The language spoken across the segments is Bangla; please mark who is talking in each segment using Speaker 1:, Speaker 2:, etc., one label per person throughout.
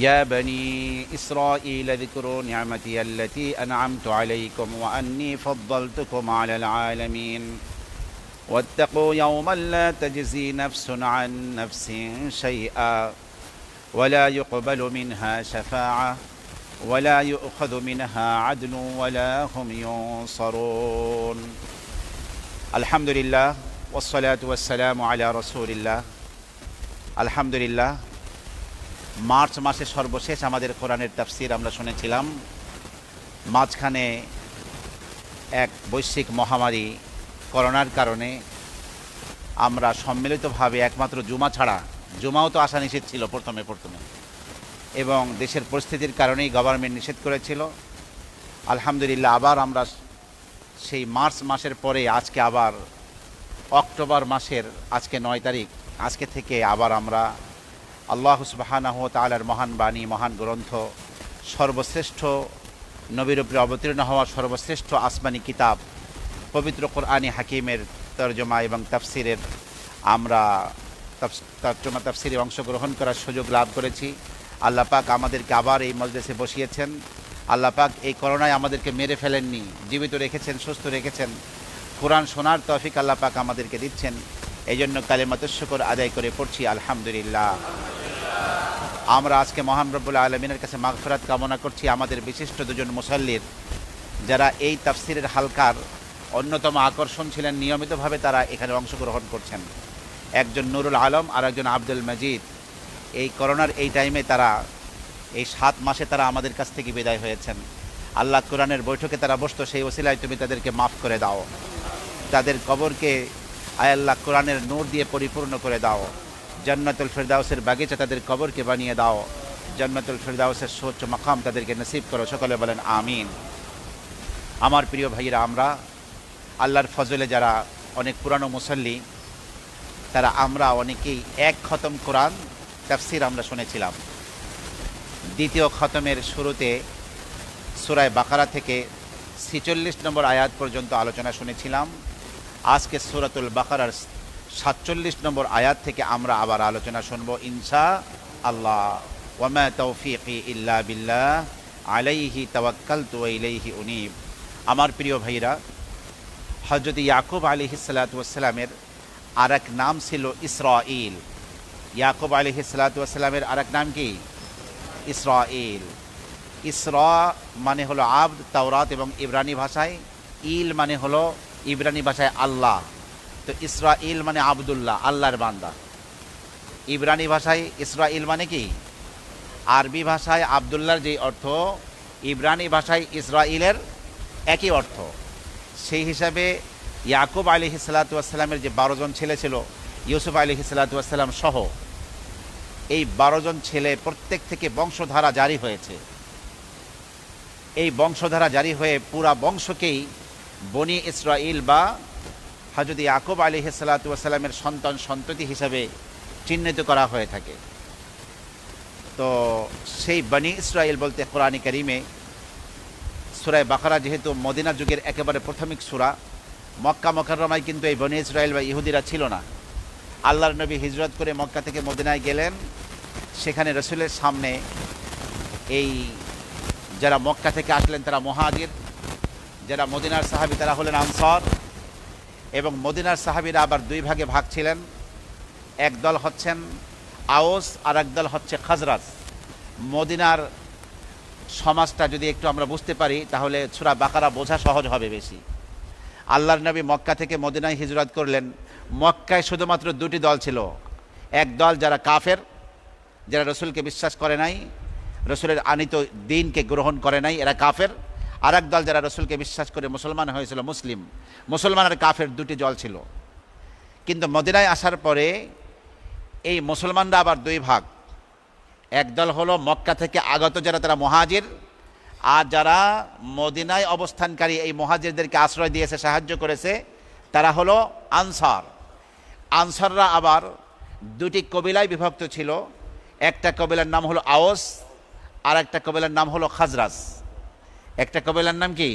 Speaker 1: يا بني إسرائيل اذكروا نعمتي التي أنعمت عليكم وأني فضلتكم على العالمين واتقوا يوما لا تجزي نفس عن نفس شيئا ولا يقبل منها شفاعة ولا يؤخذ منها عدل ولا هم ينصرون الحمد لله والصلاة والسلام على رسول الله الحمد لله মার্চ মাসের সর্বশেষ আমাদের কোরআনের তাফসীর আমরা শুনেছিলাম। মাঝখানে এক বৈশ্বিক মহামারী করোনার কারণে আমরা সম্মিলিতভাবে একমাত্র জুমা ছাড়া, জুমাও তো আসা নিষেধ ছিল প্রথমে এবং দেশের পরিস্থিতির কারণেই গভর্নমেন্ট নিষেধ করেছিল। আলহামদুলিল্লাহ আবার আমরা সেই মার্চ মাসের পরে আজকে আবার অক্টোবর মাসের আজকে 9 তারিখ, আজকে থেকে আবার আমরা আল্লাহ সুবহানাহু ওয়া তাআলার মহান বাণী, মহান গ্রন্থ, সর্বশ্রেষ্ঠ নবীর উপরে অবতীর্ণ হওয়া সর্বশ্রেষ্ঠ আসমানি কিতাব পবিত্র কোরআনে হাকিমের তরজমা এবং তাফসিরের আমরা তরজমা তাফসিরে অংশগ্রহণ করার সুযোগ লাভ করেছি। আল্লাহ পাক আমাদেরকে আবার এই মজলিসে বসিয়েছেন। আল্লাহ পাক এই করোনায় আমাদেরকে মেরে ফেলেননি, জীবিত রেখেছেন, সুস্থ রেখেছেন। কোরআন শোনার তৌফিক আল্লাহ পাক আমাদেরকে দিচ্ছেন। এই জন্য কালিমাতুশ শুকর আদায় করে পড়ছি আলহামদুলিল্লাহ। আমরা আজকে মহান রব্বুল আলামিনের কাছে মাগফিরাত কামনা করছি আমাদের বিশিষ্ট দুজন মুসাল্লির, যারা এই তাফসিরের হালকার অন্যতম আকর্ষণ ছিলেন। নিয়মিতভাবে তারা এখানে অংশগ্রহণ করছেন। একজন নুরুল আলম আর একজন আব্দুল মজিদ। এই করোনার এই টাইমে তারা, এই 7 মাসে তারা আমাদের কাছ থেকে বিদায় হয়েছেন। আল্লাহ কোরআনের বৈঠকে তারা বসতো, সেই ওসিলায় তুমি তাদেরকে মাফ করে দাও। তাদের কবরকে আয় আল্লাহ কোরআনের নূর দিয়ে পরিপূর্ণ করে দাও। জান্নাতুল ফিরদাউসের বাগিচা তাদের কবরকে বানিয়ে দাও। জান্নাতুল ফিরদাউসের সুউচ্চ মাকাম তাদেরকে নসিব করো। সকলে বলেন আমিন। আমার প্রিয় ভাইয়েরা, আমরা আল্লাহর ফজলে যারা অনেক পুরানো মুসল্লি, তারা আমরা অনেকেই এক খতম কোরআন তাফসির আমরা শুনেছিলাম। দ্বিতীয় খতমের শুরুতে সূরা বাকারা থেকে 46 নম্বর আয়াত পর্যন্ত আলোচনা শুনেছিলাম। আজকে সূরাতুল বাকারার 47 নম্বর আয়াত থেকে আমরা আবার আলোচনা শুনব ইনশাআল্লাহ। ওয়া মা তাওফীকি ইল্লা বিল্লাহ আলাইহি তাওয়াক্কালতু ওয়া ইলাইহি উনীব। আমার প্রিয় ভাইরা, হযরত ইয়াকুব আলাইহিস সালাতু ওয়াস সালামের আরেক নাম ছিল ইসরাঈল। ইয়াকুব আলাইহিস সালাতু ওয়াস সালামের আরেক নাম কি? ইসরাঈল। ইসরা মানে হলো আবদ তাওরাত এবং ইব্রানি ভাষায়, ইল মানে হলো ইব্রানি ভাষায় আল্লাহ। তো ইসরাঈল মানে আবদুল্লাহ, আল্লাহর বান্দা। ইব্রানি ভাষায় ইসরাঈল মানে কি? আরবি ভাষায় আবদুল্লাহর যেই অর্থ, ইব্রানি ভাষায় ইসরাঈলের একই অর্থ। সেই হিসাবে ইয়াকুব আলাইহিস সালাতু ওয়াস সালামের যে 12 জন ছেলে ছিল, ইউসুফ আলাইহিস সালাতু ওয়াস সালাম সহ এই 12 জন ছেলে প্রত্যেক থেকে বংশধারা জারি হয়েছে। এই বংশধারা জারি হয়ে পুরা বংশকেই বনি ইসরাঈল বা হযরত ইয়াকুব আলাইহিস সালাতু ওয়াস সালামের সন্তান সন্ততি হিসাবে চিহ্নিত করা হয়ে থাকে। তো সেই বনি ইসরাঈল বলতে কোরআনে কারিমে সূরা বাকারা যেহেতু মদিনা যুগের একেবারে প্রাথমিক সূরা, মক্কা মুকাররমায় কিন্তু এই বনি ইসরাঈল বা ইহুদিরা ছিল না। আল্লাহর নবী হিজরত করে মক্কা থেকে মদিনায় গেলেন। সেখানে রাসূলের সামনে এই যারা মক্কা থেকে আসলেন তারা মুহাজির, যারা মদিনার সাহাবী তারা হলেন আনসার। এবং মদিনার সাহাবীরা আবার 2 ভাগে ভাগ ছিলেন। এক দল হচ্ছেন আওস আর এক দল হচ্ছে খাজরাজ। মদিনার সমাজটা যদি একটু আমরা বুঝতে পারি তাহলে সূরা বাকারা বোঝা সহজ হবে বেশি। আল্লাহর নবী মক্কা থেকে মদিনায় হিজরত করলেন। মক্কায় শুধুমাত্র 2টি দল ছিল। এক দল যারা কাফের, যারা রসুলকে বিশ্বাস করে নাই, রসুলের আনিত দ্বীনকে গ্রহণ করে নাই, এরা কাফের। আর এক দল যারা রসুলকে বিশ্বাস করে মুসলমান হয়েছিল, মুসলিম। মুসলমান আর কাফের 2টি দল ছিল। কিন্তু মদিনায় আসার পরে এই মুসলমানরা আবার 2 ভাগ। এক দল হলো মক্কা থেকে আগত যারা, তারা মুহাজির। আর যারা মদিনায় অবস্থানকারী এই মুহাজিরদেরকে আশ্রয় দিয়েছে, সাহায্য করেছে, তারা হলো আনসার। আনসাররা আবার 2টি কবিলায় বিভক্ত ছিল। একটা কবিলার নাম হলো আওস আর একটা কবিলার নাম হলো খাজরাজ। একটা কবিলার নাম কি?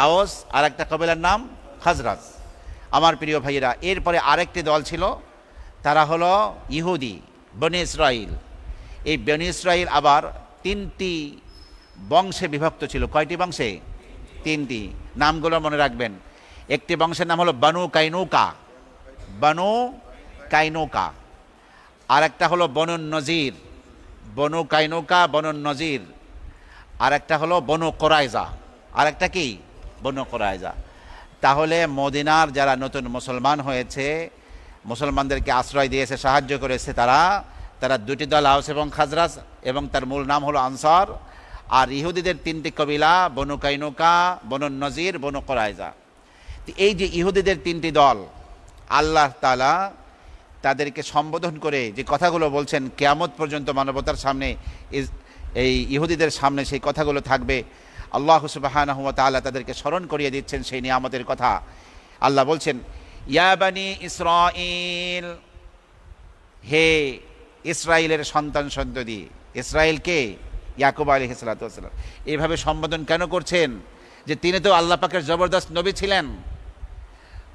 Speaker 1: আওস, আর একটা কবিলার নাম খাজরাজ। আমার প্রিয় ভাইয়েরা, এরপরে আরেকটি দল ছিল, তারা হলো ইহুদি, বনি ইসরাঈল। এই বনী ইসরাইল আবার 3টি বংশে বিভক্ত ছিল। কয়টি বংশে? 3টি। নামগুলো মনে রাখবেন। একটি বংশের নাম হলো বানু কাইনুকা, বানু কাইনুকা। আর একটা হলো বনু নজির, বনু কাইনুকা, বনু নজির। আর একটা হলো বনু কোরাইজা, আর একটা কি? বনু কোরাইজা। তাহলে মদিনার যারা নতুন মুসলমান হয়েছে, মুসলমানদেরকে আশ্রয় দিয়েছে, সাহায্য করেছে, তারা দুটি দল, আউস এবং খাজরাজ, এবং তার মূল নাম হলো আনসার। আর ইহুদিদের 3টি কবিলা, বনু কাইনুকা, বনু নজির, বনু কোরাইজা। এই যে ইহুদিদের 3টি দল, আল্লাহ তাআলা তাদেরকে সম্বোধন করে যে কথাগুলো বলছেন, কিয়ামত পর্যন্ত মানবতার সামনে এই ইহুদিদের সামনে সেই কথাগুলো থাকবে। আল্লাহ সুবহানাহু ওয়া তাআলা তাদেরকে স্মরণ করিয়ে দিচ্ছেন সেই নিয়ামতের কথা। আল্লাহ বলছেন, ইয়া বানি ইসরাঈল, হে ইসরাইলের সন্তান সন্ততি। ইসরাইলকে ইয়াকুব আলাইহিস সালাতু ওয়াস সালাম এইভাবে সম্বোধন কেন করছেন? যে তিনি তো আল্লাহ পাকের জবরদস্ত নবী ছিলেন।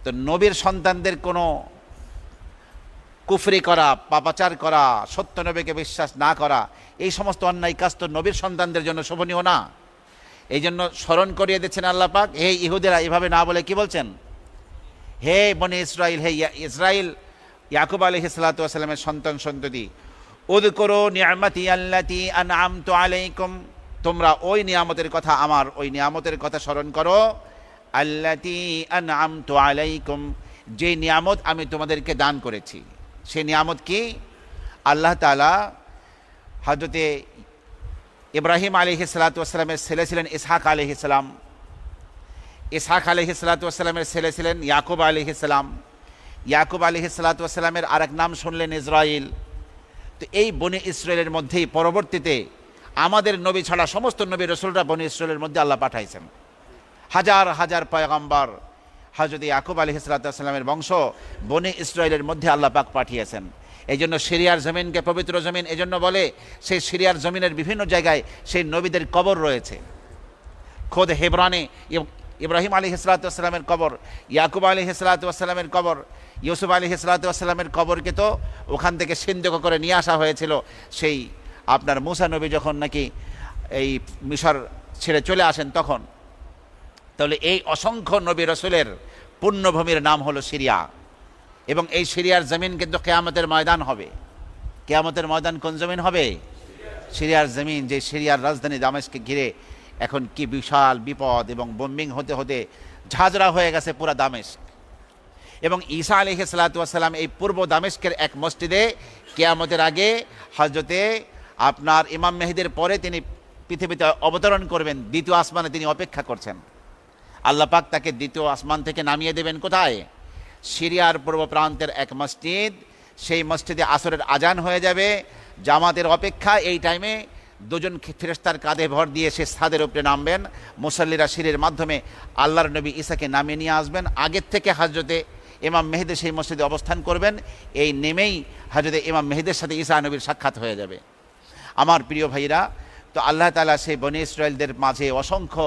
Speaker 1: তো নবীর সন্তানদের কোনো কুফরি করা, পাপাচার করা, সত্য নবীকে বিশ্বাস না করা, এই সমস্ত অন্যায় কাজ তো নবীর সন্তানদের জন্য শোভনীয় না। এই জন্য স্মরণ করিয়ে দিচ্ছেন আল্লাহ পাক। হে ইহুদিরা, এভাবে না বলে কি বলছেন? হে বনি ইসরাইল, হে ইসরাইল, ইয়াকুব আলাইহিস সালাতু ওয়াস সালামের সন্তান সন্ততি, উযকুরু নি'মাতি আল্লাতী আন'আমতু আলাইকুম, তোমরা ওই নিয়ামতের কথা, আমার ওই নিয়ামতের কথা স্মরণ করো। আল্লাতী আন'আমতু আলাইকুম, যে নিয়ামত আমি তোমাদেরকে দান করেছি। সেই নিয়ামত কি? আল্লাহ তাআলা হযরতে ইব্রাহিম আলাইহিস সালাতু ওয়াস সালামের ছেলে ছিলেন ইসহাক আলাইহিস সালাম, ইসহাক আলাইহিস সালাতু ওয়াস সালামের ছেলে ছিলেন ইয়াকুব আলাইহিস সালাম, ইয়াকুব আলাইহিস সালাতু ওয়াস সালামের আরেক নাম শুনলেন ইসরাইল। তো এই বনি ইসরায়েলের মধ্যেই পরবর্তীতে আমাদের নবী ছাড়া সমস্ত নবী রাসূলরা বনি ইসরায়েলের মধ্যে আল্লাহ পাঠাইছেন। হাজার হাজার পয়গম্বর হযরত ইয়াকুব আলাইহিস সালাতু ওয়াস সালামের বংশ বনি ইসরায়েলের মধ্যে আল্লাহ পাক পাঠিয়েছেন। এই জন্য সিরিয়ার জমিনকে পবিত্র জমিন এজন্য বলে। সেই সিরিয়ার জমিনের বিভিন্ন জায়গায় সেই নবীদের কবর রয়েছে। খোদ হেবরানে ইব্রাহিম আলাইহিস সালাতু ওয়াস সালামের কবর, ইয়াকুব আলাইহিস সালাতু ওয়াস সালামের কবর, ইউসুফ আলাইহিস সালাতু ওয়াস সালামের কবরকে তো ওখান থেকে সিন্ধুক করে নিয়ে আসা হয়েছিল সেই আপনার মুসা নবী যখন নাকি এই মিশর ছেড়ে চলে আসেন তখন। তাহলে এই অসংখ্য নবী রাসূলের পুণ্যভূমির নাম হলো সিরিয়া। এবং এই সিরিয়ার জমিন কিন্তু কিয়ামতের ময়দান হবে। কিয়ামতের ময়দান কোন জমিন হবে? সিরিয়ার জমিন। যে সিরিয়ার রাজধানী দামেস্ককে ঘিরে এখন কি বিশাল বিপদ, এবং বোম্বিং হতে হতে ঝাঁঝরা হয়ে গেছে পুরা দামেস্ক। এবং ঈসা আলাইহিস সালাতু ওয়াস সালাম এই পূর্ব দামেস্কের এক মসজিদে কিয়ামতের আগে হযরতে আপনার ইমাম মেহেদীর পরে তিনি পৃথিবীতে অবতরণ করবেন। দ্বিতীয় আসমানে তিনি অপেক্ষা করছেন। আল্লাহ পাক তাকে দ্বিতীয় আসমান থেকে নামিয়ে দেবেন কোথায়? সিরিয়ার পূর্ব প্রান্তের এক মসজিদ। সেই মসজিদে আসরের আজান হয়ে যাবে, জামাতের অপেক্ষা। এই টাইমে দুজন ফেরেশতার কাঁধে ভর দিয়ে সে ছাদের উপরে নামবেন। মুসাল্লিরা সিঁড়ির মাধ্যমে আল্লাহর নবী ঈসাকে নামিয়ে নিয়ে আসবেন। আগের থেকে হযরতে ইমাম মেহেদী সেই মসজিদে অবস্থান করবেন। এই নেমেই হযরতে ইমাম মেহেদীর সাথে ঈসা নবীর সাক্ষাৎ হয়ে যাবে। আমার প্রিয় ভাইরা, তো আল্লাহ তাআলা সেই বনী ইসরায়েলদের মাঝে অসংখ্য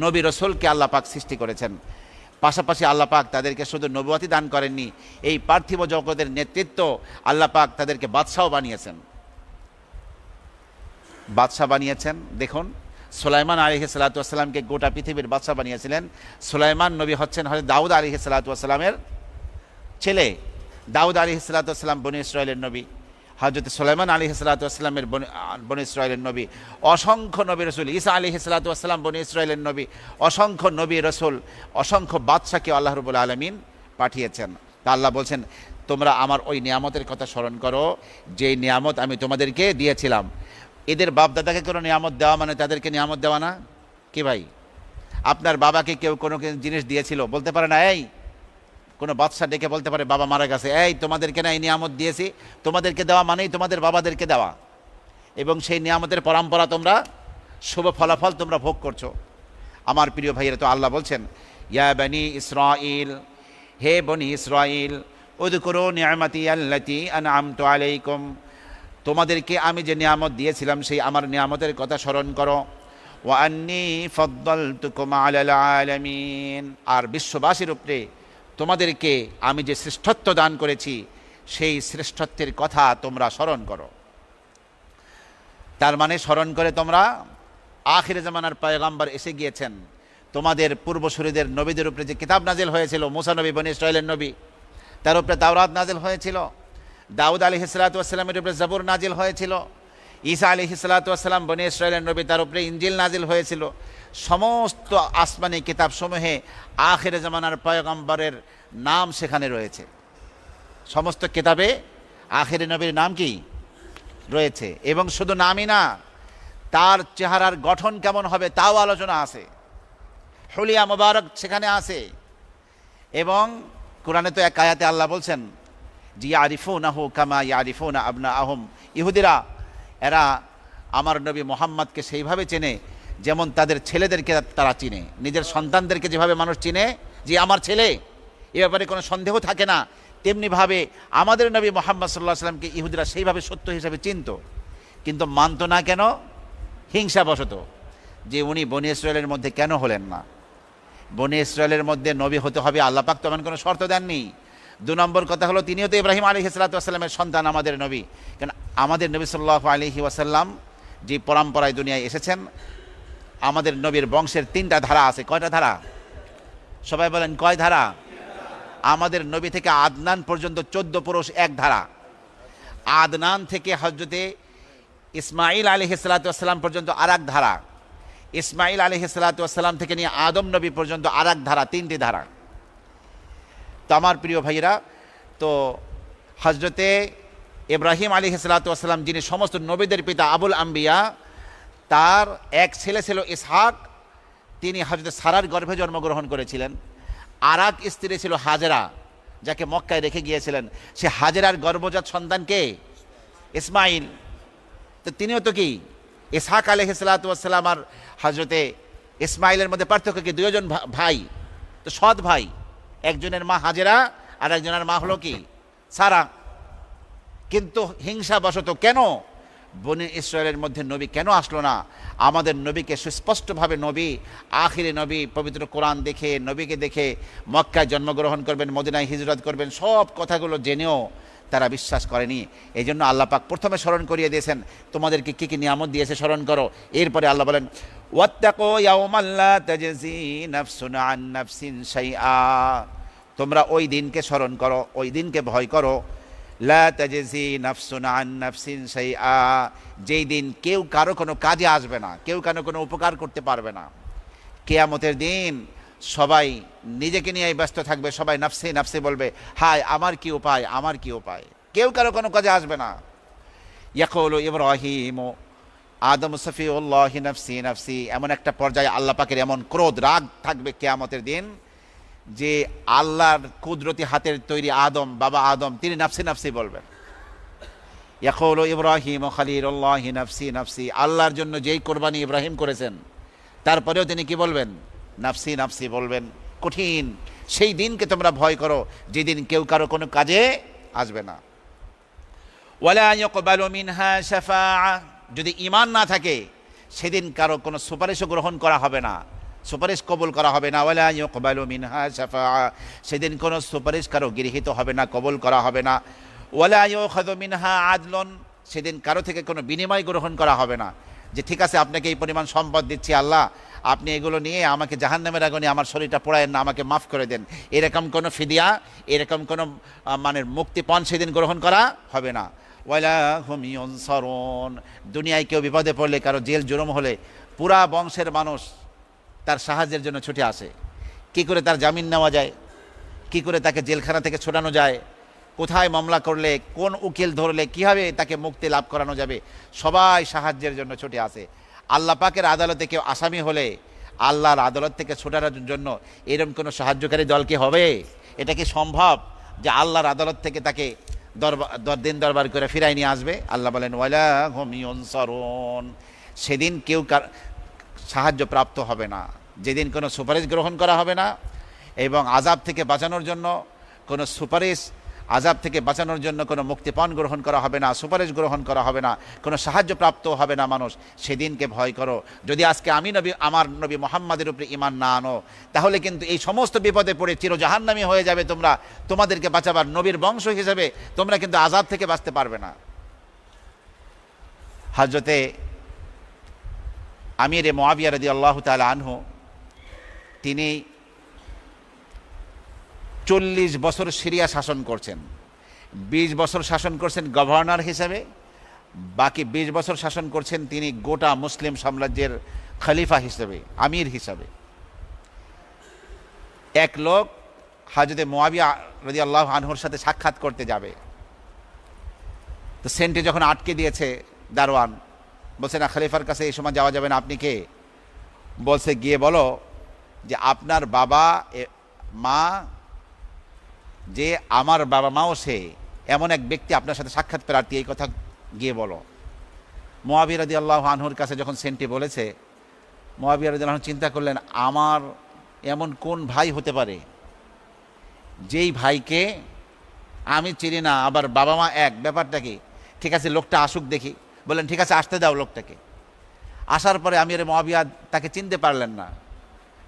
Speaker 1: নবী রাসূলকে আল্লাহ পাক সৃষ্টি করেছেন। পাশাপাশি আল্লাহ পাক তাদেরকে শুধু নবুয়তি দান করেননি, এই পার্থিব জগতের নেতৃত্ব আল্লাহ পাক তাদেরকে বাদশাহ বানিয়েছেন। বাদশাহ বানিয়েছেন। দেখুন, সুলাইমান আলাইহিস সালাতু ওয়াস সালামকে গোটা পৃথিবীর বাদশাহ বানিয়েছিলেন। সুলাইমান নবী হচ্ছেন হযরত দাউদ আলাইহিস সালাতু ওয়াস সালামের ছেলে। দাউদ আলাইহিস সালাতু ওয়াস সালাম বনী ইসরায়েলের নবী। হযরত সুলাইমান আলাইহিস সালাতু ওয়াস সালামের বনী ইসরায়েলের নবী। অসংখ্য নবী রাসূল, ঈসা আলাইহিস সালাতু ওয়াস সালাম বনী ইসরায়েলের নবী। অসংখ্য নবী রাসূল, অসংখ্য বাদশাকে আল্লাহ রাব্বুল আলামিন পাঠিয়েছেন। তা আল্লাহ বলছেন, তোমরা আমার ওই নিয়ামতের কথা স্মরণ করো যেই নিয়ামত আমি তোমাদেরকে দিয়েছিলাম। এদের বাপ দাদাকে কোনো নিয়ামত দেওয়া মানে তাদেরকে নিয়ামত দেওয়া না কি ভাই? আপনার বাবাকে কেউ কোনো জিনিস দিয়েছিল, বলতে পারে না, এই কোনো বাদশা ডেকে বলতে পারে বাবা মারা গেছে, এই তোমাদেরকে না এই নিয়ামত দিয়েছি। তোমাদেরকে দেওয়া মানেই তোমাদের বাবাদেরকে দেওয়া, এবং সেই নিয়ামতের পরম্পরা তোমরা শুভ ফলাফল তোমরা ভোগ করছো। আমার প্রিয় ভাইয়েরা, তো আল্লাহ বলছেন, ইয়া বনি ইসরাঈল, হে বনি ইসরাঈল, উযকুরু নি'মাতি আল্লাতী আন'আমতু আলাইকুম, তোমাদেরকে আমি যে নিয়ামত দিয়েছিলাম সেই আমার নিয়ামতের কথা স্মরণ করো। ওয়া আন্নী ফাদ্দালতুকুম আলাল আলামিন, আর বিশ্ববাসীর উপরে তোমাদেরকে আমি যে শ্রেষ্ঠত্ব দান করেছি সেই শ্রেষ্ঠত্বের কথা তোমরা স্মরণ করো। তার মানে স্মরণ করে তোমরা আখিরে জামানার পয়গম্বর এসে গিয়েছেন, তোমাদের পূর্বসূরীদের নবীদের উপরে যে কিতাব নাজিল হয়েছিল, মুসা নবী বনী ইসরাইলের নবী, তার উপরে তাওরাত নাজিল হয়েছিল, দাউদ আলাইহিস সালাতু ওয়াস সালামের উপরে জবুর নাজিল হয়েছিল, ঈসা আলাইহিস সালাতু ওয়াস সালাম বনী ইসরাইলের নবী, তার উপরে ইনজিল নাজিল হয়েছিল। সমস্ত আসমানি কিতাবসমূহে আখিরে জামানার পয়গম্বরের নাম সেখানে রয়েছে। সমস্ত কিতাবে আখিরে নবীর নাম কি রয়েছে, এবং শুধু নামই না, তার চেহারার গঠন কেমন হবে তাও আলোচনা আছে, হুলিয়া মুবারক সেখানে আছে। এবং কোরআনে তো এক আয়াতে আল্লাহ বলছেন জি আরিফুনাহু কামা ইয়ারিফুনা আবনাআহুম, ইহুদিরা এরা আমার নবী মুহাম্মদকে সেইভাবে চেনে যেমন তাদের ছেলেদেরকে তারা চিনে, নিজের সন্তানদেরকে যেভাবে মানুষ চিনে যে আমার ছেলে, এ ব্যাপারে কোনো সন্দেহ থাকে না, তেমনিভাবে আমাদের নবী মুহাম্মদ সাল্লাল্লাহু আলাইহি সাল্লামকে ইহুদিরা সেইভাবে সত্য হিসাবে চিনত, কিন্তু মানত না কেন? হিংসাবশত, যে উনি বনী ইসরায়েলের মধ্যে কেন হলেন না। বনী ইসরায়েলের মধ্যে নবী হতে হবে, আল্লাহ পাক তো এমন কোনো শর্ত দেননি। 2 নম্বর কথা হলো, তিনিও তো ইব্রাহিম আলাইহিস সালাতু ওয়াস সালামের সন্তান, আমাদের নবী। কারণ আমাদের নবী সাল্লাল্লাহু আলাইহি ওয়াসাল্লাম যে পরম্পরায় দুনিয়ায় এসেছেন, আমাদের নবীর বংশের 3টা ধারা আছে। কয়টা ধারা? সবাই বলেন কয় ধারা? আমাদের নবী থেকে আদনান পর্যন্ত 14 পুরুষ এক ধারা, আদনান থেকে হজরতে ইসমাইল আলাইহিস সালাতু ওয়াস সালাম পর্যন্ত আরেক ধারা, ইসমাইল আলাইহিস সালাতু ওয়াস সালাম থেকে নিয়ে আদম নবী পর্যন্ত আরেক ধারা, 3টি ধারা। তো আমার প্রিয় ভাইয়েরা, তো হজরতে ইব্রাহিম আলাইহিস সালাতু ওয়াস সালাম যিনি সমস্ত নবীদের পিতা, আবুল আম্বিয়া, তার এক ছেলে ছিল ইসহাক, তিনি হজরত সারার গর্ভে জন্মগ্রহণ করেছিলেন। আর এক স্ত্রী ছিল হাজেরা, যাকে মক্কায় রেখে গিয়েছিলেন। সে হাজেরার গর্ভজাত সন্তানকে ইসমাইল, তো তিনিও তো কি ইসহাক আলাইহিস সালাতু ওয়াস সালাম আর হজরতে ইসমাইলের মধ্যে পার্থক্য কি? 2জন ভাই, তো সৎ ভাই, একজনের মা হাজেরা আর একজনের মা হলো কি সারা। কিন্তু হিংসাবশত কেন বনী ইসরায়েলের মধ্যে নবী কেন আসলো না? আমাদের নবীকে সুস্পষ্টভাবে নবী, আখিরে নবী, পবিত্র কোরআন দেখে, নবীকে দেখে মক্কায় জন্মগ্রহণ করবেন, মদিনায় হিজরত করবেন, সব কথাগুলো জেনেও তারা বিশ্বাস করেনি। এই জন্য আল্লাহ পাক প্রথমে স্মরণ করিয়ে দিয়েছেন তোমাদেরকে কী কী নিয়ামত দিয়েছে স্মরণ করো। এরপরে আল্লাহ বলেন ওয়াত্তাকু ইয়াওমান লা তাজজি নাফসুন আন নাফসিন শাইআ, তোমরা ওই দিনকে স্মরণ করো, ওই দিনকে ভয় করো। লা তাজজি নাফসুন আন নাফসিন শাইআ, যেই দিন কেউ কারো কোনো কাজে আসবে না, কেউ কারো কোনো উপকার করতে পারবে না। কিয়ামতের দিন সবাই নিজেকে নিয়েই ব্যস্ত থাকবে, সবাই নাফসি নাফসি বলবে, হায় আমার কি উপায়, আমার কি উপায়, কেউ কারো কোনো কাজে আসবে না। ইয়াকুলু ইব্রাহিম আদম সফিউল্লাহি নাফসি নাফসি, এমন একটা পর্যায়ে আল্লাহ পাকের এমন ক্রোধ, রাগ থাকবে কিয়ামতের দিন যে আল্লাহর কুদরতি হাতের তৈরি আদম, বাবা আদম, তিনি নাফসি নাফসি বলবেন। ইয়াকুলু ইব্রাহিম খলিলুল্লাহি নাফসি নাফসি, আল্লাহর জন্য যেই কোরবানি ইব্রাহিম করেছেন তারপরেও তিনি কি বলবেন? নাফসি নাফসি বলবেন। কঠিন সেই দিনকে তোমরা ভয় করো, যেদিন কেউ কারো কোনো কাজে আসবে না। ওয়ালা ইউকবালু মিনহা শাফাআ, যদি ঈমান না থাকে সেদিন কারো কোনো সুপারিশও গ্রহণ করা হবে না, সুপারিশ কবুল করা হবে না। ওয়ালা ইউকবালু মিনহা শাফাআ, সেদিন কোনো সুপারিশ কারো গৃহীত হবে না, কবুল করা হবে না। ওয়ালা ইউখাযু মিনহা আদলুন, সেদিন কারো থেকে কোনো বিনিময় গ্রহণ করা হবে না, যে ঠিক আছে আপনাকে এই পরিমাণ সম্পদ দিচ্ছি আল্লাহ, আপনি এগুলো নিয়ে আমাকে জাহান্নামের আগুনে আমার শরীরটা পোড়ায়েন না, আমাকে মাফ করে দেন, এরকম কোনো ফিদিয়া, এরকম কোনো মানে মুক্তিপণ সেদিন গ্রহণ করা হবে না। ওয়ালা হুম ইউনসারুন, দুনিয়ায় কেউ বিপদে পড়লে, কারো জেল জুলুম হলে পুরা বংশের মানুষ তার সাহায্যের জন্য ছুটে আসে। কি করে তার জামিন নেওয়া যায়, কি করে তাকে জেলখানা থেকে ছোটানো যায়, কোথায় মামলা করলে, কোন উকিল ধরলে কীভাবে তাকে মুক্তি লাভ করানো যাবে, সবাই সাহায্যের জন্য ছুটে আসে। আল্লাহ পাকের আদালতে কেউ আসামি হলে আল্লাহর আদালত থেকে ছোটানোর জন্য এরকম কোনো সাহায্যকারী দল কি হবে? এটা কি সম্ভব যে আল্লাহর আদালত থেকে তাকে দিন দরবার করে ফিরাই নিয়ে আসবে? আল্লাহ বলেন ওয়ালা হুম ইউনসারুন, সেদিন কেউ সাহায্য প্রাপ্ত হবে না, যেদিন কোনো সুপারিশ গ্রহণ করা হবে না, এবং আযাব থেকে বাঁচানোর জন্য কোনো সুপারিশ, আযাব থেকে বাঁচানোর জন্য কোনো মুক্তিপণ গ্রহণ করা হবে না, সুপারিশ গ্রহণ করা হবে না, কোনো সাহায্য প্রাপ্ত হবে না মানুষ। সেদিনকে ভয় করো। যদি আজকে আমি নবী, আমার নবী মুহাম্মাদের উপরে ঈমান না আনো, তাহলে কিন্তু এই সমস্ত বিপদে পড়ে চির জাহান্নামী হয়ে যাবে তোমরা। তোমাদেরকে বাঁচাবার নবীর বংশ হিসেবে তোমরা কিন্তু আযাব থেকে বাঁচতে পারবে না। হযরতে আমির মুআবিয়া রাদিয়াল্লাহু তাআলা আনহু তিনি 40 বছর সিরিয়া শাসন করছেন। 20 বছর শাসন করছেন গভর্নর হিসেবে, বাকি 20 বছর শাসন করছেন তিনি গোটা মুসলিম সাম্রাজ্যের খলিফা হিসেবে, আমির হিসাবে। এক লোক হযরতে মুআবিয়া রাদিয়াল্লাহু আনহুর সাথে সাক্ষাৎ করতে যাবে, তো সেন্টে যখন আটকে দিয়েছে দারোয়ান, বলছে না খলিফার কাছে এই সময় যাওয়া যাবে না, আপনি কে? বলছে গিয়ে বলো যে আপনার বাবা মা, যে আমার বাবা মাও সে এমন এক ব্যক্তি আপনার সাথে সাক্ষাৎ প্রার্থী, এই কথা গিয়ে বলো। মুআবিয়া রাদিয়াল্লাহু আনহুর কাছে যখন সেন্টে বলেছে, মুআবিয়া রাদিয়াল্লাহু আনহু চিন্তা করলেন আমার এমন কোন ভাই হতে পারে যেই ভাইকে আমি চিনি না, আবার বাবা মা এক, ব্যাপারটা কি? ঠিক আছে লোকটা আসুক দেখি। বললেন ঠিক আছে আসতে দাও লোকটাকে। আসার পরে আমির মুআবিয়া তাকে চিনতে পারলেন না,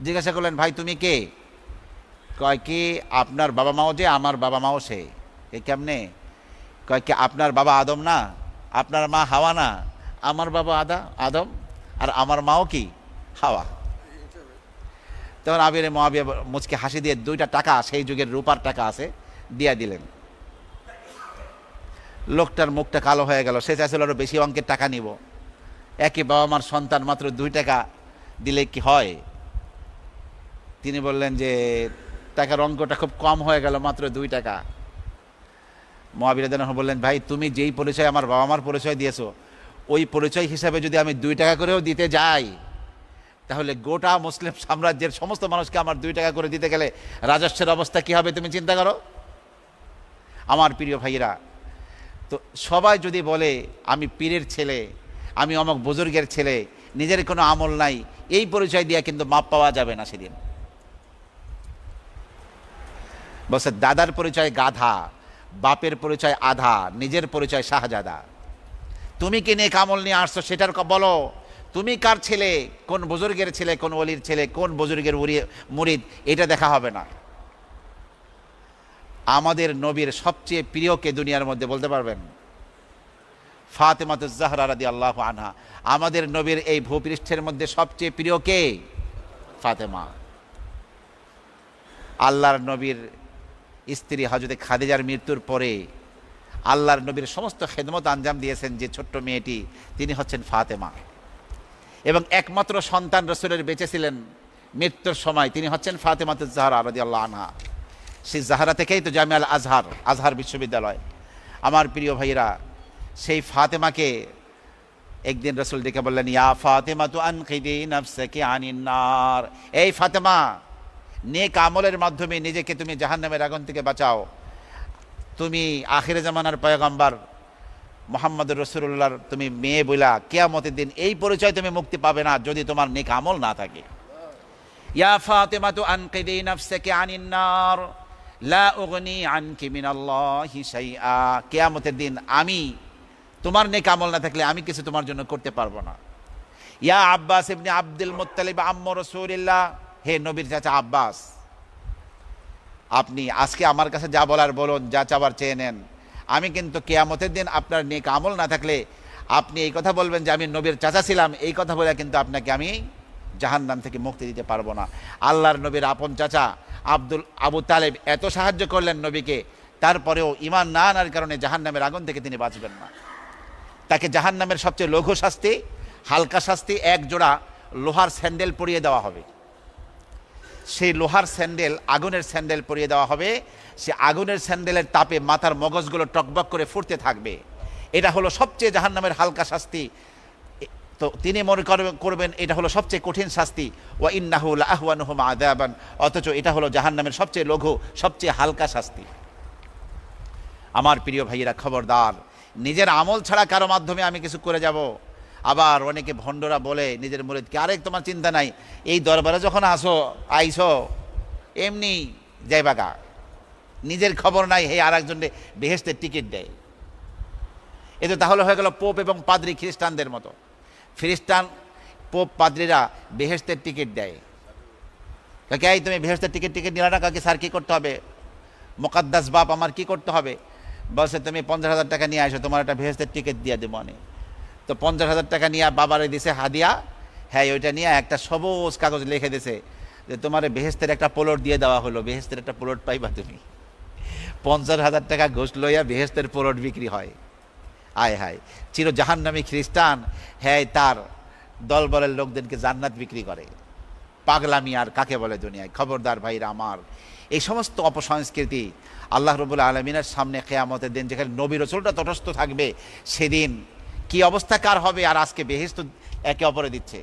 Speaker 1: জিজ্ঞাসা করলেন ভাই তুমি কে? কয় কি আপনার বাবা মাও যে আমার বাবা মাও সে। কেমনে? কয় কি আপনার বাবা আদম না, আপনার মা হাওয়া না, আমার বাবা আদম আর আমার মাও কি হাওয়া। তখন আমির মুআবিয়া মুচকে হাসি দিয়ে 2টা টাকা, সেই যুগের রূপার টাকা আছে, দিয়া দিলেন। লোকটার মুখটা কালো হয়ে গেল, সে চাইছিল আরো বেশি অঙ্কের টাকা নিব। একই বাবা মার সন্তান মাত্র 2 টাকা দিলে কি হয়? তিনি বললেন যে টাকার অঙ্কটা খুব কম হয়ে গেল, মাত্র 2 টাকা। মুআবিয়া রাদিয়াল্লাহু আনহু বললেন ভাই তুমি যেই পরিচয় আমার বাবা মার পরিচয় দিয়েছো, ওই পরিচয় হিসাবে যদি আমি 2 টাকা করেও দিতে যাই, তাহলে গোটা মুসলিম সাম্রাজ্যের সমস্ত মানুষকে আমার 2 টাকা করে দিতে গেলে রাজস্বের অবস্থা কি হবে তুমি চিন্তা করো। আমার প্রিয় ভাইরা, তো সবাই যদি বলে আমি পীরের ছেলে, আমি অমুক বুজুর্গের ছেলে, নিজের কোনো আমল নাই, এই পরিচয় দিয়ে কিন্তু মাপ পাওয়া যাবে না সেদিন। বলছে দাদার পরিচয় গাধা, বাপের পরিচয় আধা, নিজের পরিচয় শাহজাদা। তুমি কি নেক আমল নিয়ে আসছো সেটার বলো, তুমি কার ছেলে, কোন বুজুর্গের ছেলে, কোন ওলির ছেলে, কোন বুজুর্গের মুরিদ, এটা দেখা হবে না। আমাদের নবীর সবচেয়ে প্রিয়কে দুনিয়ার মধ্যে বলতে পারবেন? ফাতেমাতুজ জাহরা রাদিয়াল্লাহু আনহা। আমাদের নবীর এই ভূপৃষ্ঠের মধ্যে সবচেয়ে প্রিয় কে? ফাতেমা। আল্লাহর নবীর স্ত্রী হযরতে খাদিজার মৃত্যুর পরে আল্লাহর নবীর সমস্ত খেদমত আঞ্জাম দিয়েছেন যে ছোট্ট মেয়েটি, তিনি হচ্ছেন ফাতেমা। এবং একমাত্র সন্তান রাসূলের বেঁচে ছিলেন মৃত্যুর সময়, তিনি হচ্ছেন ফাতেমাতুজ জাহরা রাদিয়াল্লাহু আনহা। সেই জাহরা থেকেই তো জামিয়া আল আজহার, আজহার বিশ্ববিদ্যালয়। আমার প্রিয় ভাইরা, সেই ফাতেমাকে একদিন রাসূল ডেকে বললেন ইয়া ফাতেমাতু আনকিদি নাফসাকি আনিন নার, এই ফাতেমা নেক আমলের মাধ্যমে নিজেকে তুমি জাহান্নামের আগুন থেকে বাঁচাও। তুমি আখিরে জামানার পয়গম্বর মুহাম্মদুর রাসূলুল্লাহর তুমি মেয়ে বইলা কিয়ামতের দিন এই পরিচয় তুমি মুক্তি পাবে না যদি তোমার নেক আমল না থাকে। ইয়া ফাতেমাতু আনকিদি নাফসাকি আনিন নার লা উগনি আনকি মিনাল্লাহি শাইআ, কিয়ামতের দিন আমি তোমার নেক আমল না থাকলে আমি কিছু তোমার জন্য করতে পারবো না। ইয়া আব্বাস ইবনে আব্দুল মুত্তালিব আম্মু রাসূলিল্লাহ, হে নবীর চাচা আব্বাস, আপনি আজকে আমার কাছে যা বলার বলুন, যা চাবার চেয়ে নেন। আমি কিন্তু কিয়ামতের দিন আপনার নেক আমল না থাকলে আপনি এই কথা বলবেন যে আমি নবীর চাচা ছিলাম, এই কথা বলে কিন্তু আপনাকে আমি জাহান্নাম থেকে মুক্তি দিতে পারবো না। আল্লাহর নবীর আপন চাচা আবু তালেব এত সাহায্য করলেন নবীকে, তারপরেও ঈমান না আনার কারণে জাহান্নামের আগুন থেকে তিনি বাঁচবেন না। তাকে জাহান্নামের সবচেয়ে লঘু শাস্তি, হালকা শাস্তি, এক জোড়া লোহার স্যান্ডেল পরিয়ে দেওয়া হবে। সেই লোহার স্যান্ডেল, আগুনের স্যান্ডেল পরিয়ে দেওয়া হবে। সে আগুনের স্যান্ডেলের তাপে মাথার মগজগুলো টকবক করে ফুটতে থাকবে। এটা হলো সবচেয়ে জাহান্নামের হালকা শাস্তি। তো তিনি মনে করবেন এটা হলো সবচেয়ে কঠিন শাস্তি। ওয়া ইন্নাহু লাআহওয়ানুহুম আযাবান, অথচ এটা হলো জাহান্নামের সবচেয়ে লঘু, সবচেয়ে হালকা শাস্তি। আমার প্রিয় ভাইয়েরা, খবরদার, নিজের আমল ছাড়া কারো মাধ্যমে আমি কিছু করে যাব। আবার অনেকে ভণ্ডরা বলে নিজের মুরিদকে, আরেক তোমার চিন্তা নাই, এই দরবারে যখন আইসো এমনি যাইবাগা, নিজের খবর নাই, হে আর একজনকে বেহেশতের টিকিট দেয়। এ তো তাহলে হয়ে গেল পোপ এবং পাদ্রী খ্রিস্টানদের মতো। খ্রিস্টান পোপ পাদ্রীরা বেহেশতের টিকিট দেয়। কাকে এই তুমি বেহেশতের টিকিট নিলে না, কাকে স্যার কী করতে হবে? মুকাদ্দাস বাপ আমার কি করতে হবে? বলছে তুমি 50,000 টাকা নিয়ে আসো, তোমার একটা বেহেশতের টিকিট দিয়ে দেবো আমি। তো 50,000 টাকা নিয়ে বাবারে দিছে হাদিয়া। হ্যাঁ, ওইটা নিয়ে একটা সবুজ কাগজ লিখে দিছে যে তোমার বেহেস্তের একটা প্লট দিয়ে দেওয়া হলো, বেহেস্তের একটা প্লট পাইবা তুমি। 50,000 টাকা ঘুষ লইয়া বেহেস্তের প্লট বিক্রি হয়। আয় হায়, চির জাহান্নামী খ্রিস্টান হ্যাঁ তার দলবলের লোকদেরকে জান্নাত বিক্রি করে। পাগলামি আর কাকে বলে দুনিয়ায়! খবরদার ভাইরা আমার, এই সমস্ত অপসংস্কৃতি আল্লাহ রাব্বুল আলামিনের সামনে কিয়ামতের দিন যেখানে নবী রাসূলরা তটস্থ থাকবে, সেদিন কি অবস্থা কার হবে। আর আজকে বেহেশত একে অপরে দিচ্ছে।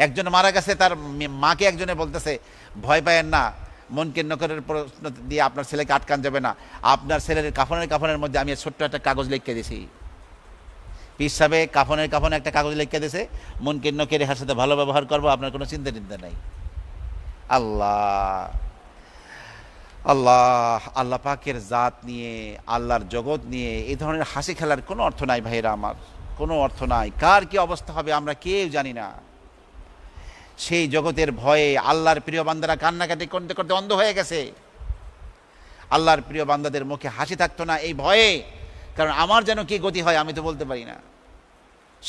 Speaker 1: একজন মারা গেছে, তার মাকে একজনে বলতেছে ভয় পায়েন না, মনকে নকরের প্রশ্ন দিয়ে আপনার ছেলেকে আটকান যাবে না, আপনার ছেলের কাফনের মধ্যে আমি ছোট্ট একটা কাগজ লিখে দিছি। পীর সাহেব কাফনে একটা কাগজ লিখে দিয়েছে, মনকে নকের হার সাথে ভালো ব্যবহার করবো, আপনার কোনো চিন্তা নাই। আল্লাহ আল্লাহ আল্লাহ পাকের জাত নিয়ে, আল্লাহর জগৎ নিয়ে এই ধরনের হাসি খেলার কোনো অর্থ নাই ভাইরা আমার, কোনো অর্থ নাই। কার কি অবস্থা হবে আমরা কেউ জানি না। সেই জগতের ভয়ে আল্লাহর প্রিয় বান্দারা কান্নাকাটি করতে করতে অন্ধ হয়ে গেছে। আল্লাহর প্রিয় বান্দাদের মুখে হাসি থাকতো না এই ভয়ে, কারণ আমার যেন কি গতি হয় আমি তো বলতে পারি না।